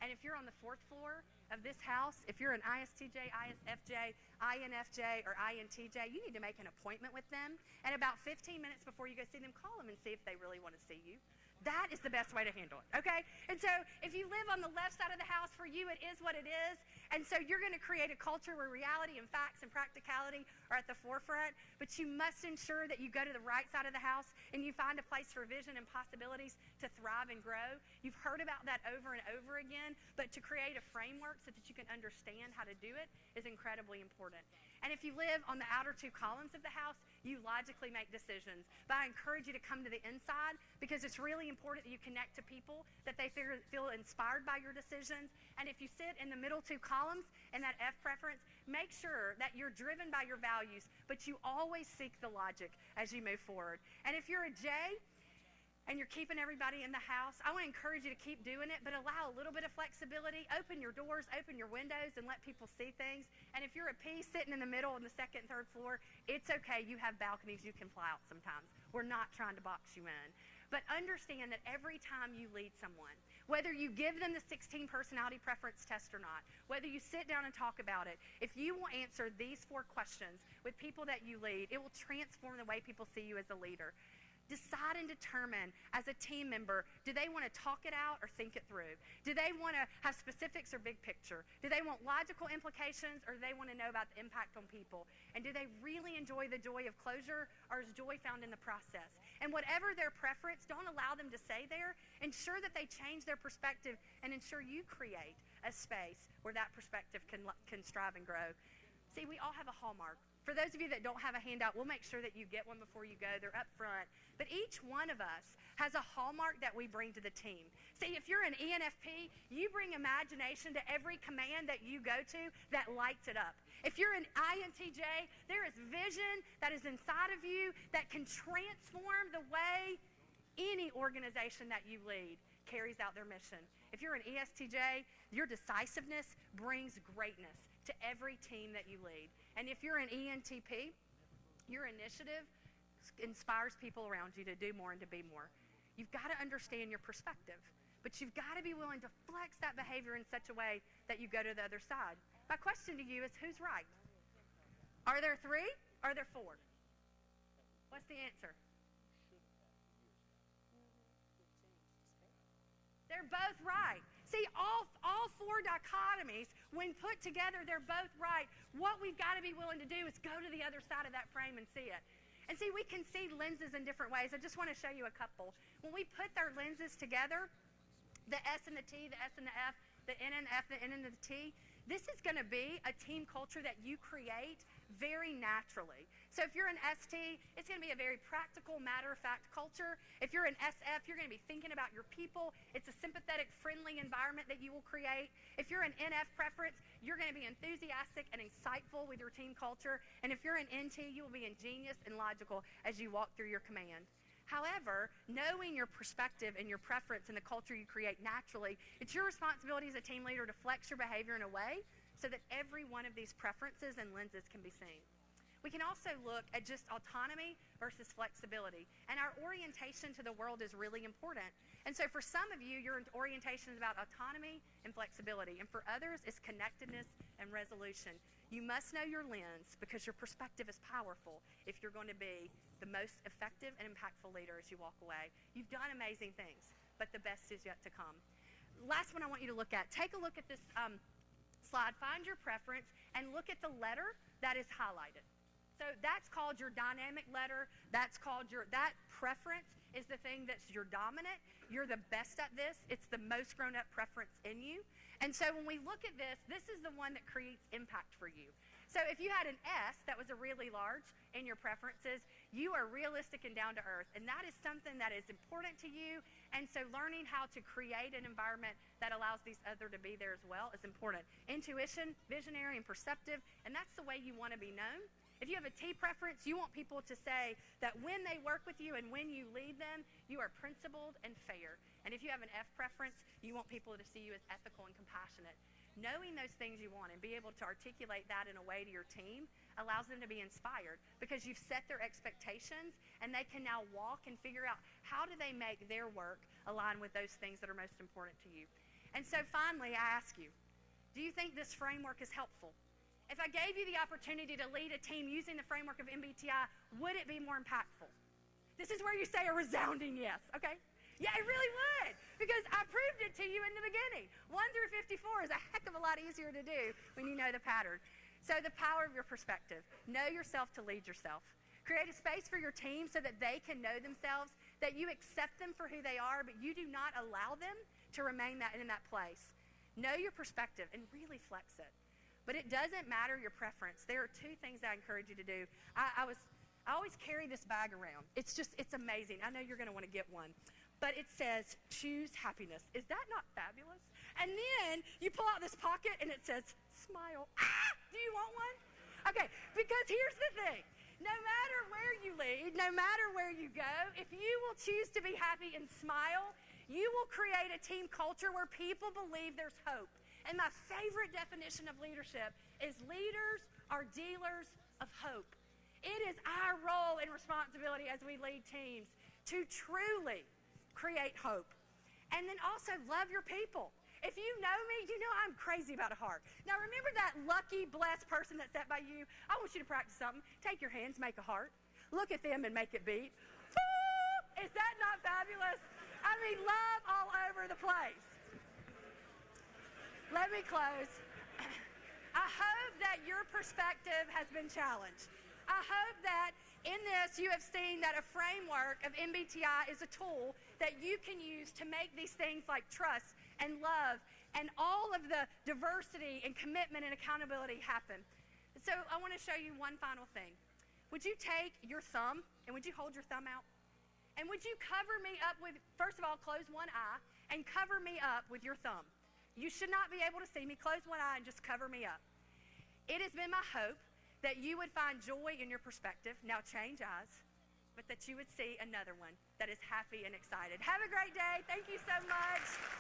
And if you're on the fourth floor of this house, if you're an ISTJ, ISFJ, INFJ, or INTJ, you need to make an appointment with them. And about 15 minutes before you go see them, call them and see if they really want to see you. That is the best way to handle it, okay? And so if you live on the left side of the house, for you it is what it is. And so you're going to create a culture where reality and facts and practicality are at the forefront. But you must ensure that you go to the right side of the house and you find a place for vision and possibilities to thrive and grow. You've heard about that over and over again, but to create a framework so that you can understand how to do it is incredibly important. And if you live on the outer two columns of the house, you logically make decisions. But I encourage you to come to the inside because it's really important that you connect to people, that they feel inspired by your decisions. And if you sit in the middle two columns in that F preference, make sure that you're driven by your values, but you always seek the logic as you move forward. And if you're a J, and you're keeping everybody in the house, I want to encourage you to keep doing it, but allow a little bit of flexibility. Open your doors, open your windows, and let people see things. And if you're a P sitting in the middle on the second and third floor, it's okay. You have balconies. You can fly out sometimes. We're not trying to box you in. But understand that every time you lead someone, whether you give them the 16 personality preference test or not, whether you sit down and talk about it, if you will answer these 4 questions with people that you lead, it will transform the way people see you as a leader. Decide and determine as a team member, do they want to talk it out or think it through? Do they want to have specifics or big picture? Do they want logical implications or do they want to know about the impact on people? And do they really enjoy the joy of closure or is joy found in the process? And whatever their preference, don't allow them to stay there. Ensure that they change their perspective and ensure you create a space where that perspective can strive and grow. See, we all have a hallmark. For those of you that don't have a handout, we'll make sure that you get one before you go. They're up front. But each one of us has a hallmark that we bring to the team. See, if you're an ENFP, you bring imagination to every command that you go to that lights it up. If you're an INTJ, there is vision that is inside of you that can transform the way any organization that you lead carries out their mission. If you're an ESTJ, your decisiveness brings greatness to every team that you lead. And if you're an ENTP, your initiative inspires people around you to do more and to be more. You've got to understand your perspective, but you've got to be willing to flex that behavior in such a way that you go to the other side. My question to you is, who's right? Are there 3? Are there 4? What's the answer? They're both right. See, all 4 dichotomies, when put together, they're both right. What we've got to be willing to do is go to the other side of that frame and see it. And see, we can see lenses in different ways. I just want to show you a couple. When we put our lenses together, the S and the T, the S and the F, the N and the F, the N and the T, this is going to be a team culture that you create very naturally. So if you're an ST, it's going to be a very practical, matter-of-fact culture. If you're an SF, you're going to be thinking about your people. It's a sympathetic, friendly environment that you will create. If you're an NF preference, you're going to be enthusiastic and insightful with your team culture. And if you're an NT, you will be ingenious and logical as you walk through your command. However, knowing your perspective and your preference and the culture you create naturally, it's your responsibility as a team leader to flex your behavior in a way so that every one of these preferences and lenses can be seen. We can also look at just autonomy versus flexibility. And our orientation to the world is really important. And so for some of you, your orientation is about autonomy and flexibility. And for others, it's connectedness and resolution. You must know your lens because your perspective is powerful if you're going to be the most effective and impactful leader as you walk away. You've done amazing things, but the best is yet to come. Last one I want you to look at. Take a look at this slide. Find your preference and look at the letter that is highlighted. So that's called your dynamic letter. That's called that preference is the thing that's your dominant. You're the best at this. It's the most grown-up preference in you. And so when we look at this, this is the one that creates impact for you. So if you had an S that was a really large in your preferences, you are realistic and down to earth. And that is something that is important to you. And so learning how to create an environment that allows these other to be there as well is important. Intuition, visionary, and perceptive, and that's the way you want to be known. If you have a T preference, you want people to say that when they work with you and when you lead them, you are principled and fair. And if you have an F preference, you want people to see you as ethical and compassionate. Knowing those things you want and be able to articulate that in a way to your team allows them to be inspired because you've set their expectations and they can now walk and figure out how do they make their work align with those things that are most important to you. And so finally, I ask you, do you think this framework is helpful? If I gave you the opportunity to lead a team using the framework of MBTI, would it be more impactful? This is where you say a resounding yes, okay? Yeah, it really would, because I proved it to you in the beginning. 1 through 54 is a heck of a lot easier to do when you know the pattern. So the power of your perspective. Know yourself to lead yourself. Create a space for your team so that they can know themselves, that you accept them for who they are, but you do not allow them to remain in that place. Know your perspective and really flex it. But it doesn't matter your preference. There are 2 things I encourage you to do. I always carry this bag around. It's amazing. I know you're going to want to get one. But it says, choose happiness. Is that not fabulous? And then you pull out this pocket and it says, smile. Ah! Do you want one? Okay, because here's the thing. No matter where you lead, no matter where you go, if you will choose to be happy and smile, you will create a team culture where people believe there's hope. And my favorite definition of leadership is leaders are dealers of hope. It is our role and responsibility as we lead teams to truly create hope. And then also love your people. If you know me, you know I'm crazy about a heart. Now remember that lucky, blessed person that sat by you? I want you to practice something. Take your hands, make a heart. Look at them and make it beat. Woo! Is that not fabulous? I mean, love all over the place. Let me close. I hope that your perspective has been challenged. I hope that in this you have seen that a framework of MBTI is a tool that you can use to make these things like trust and love and all of the diversity and commitment and accountability happen. So I want to show you one final thing. Would you take your thumb and would you hold your thumb out? And would you cover me up with, first of all, close one eye and cover me up with your thumb. You should not be able to see me. Close one eye and just cover me up. It has been my hope that you would find joy in your perspective. Now change eyes, but that you would see another one that is happy and excited. Have a great day. Thank you so much.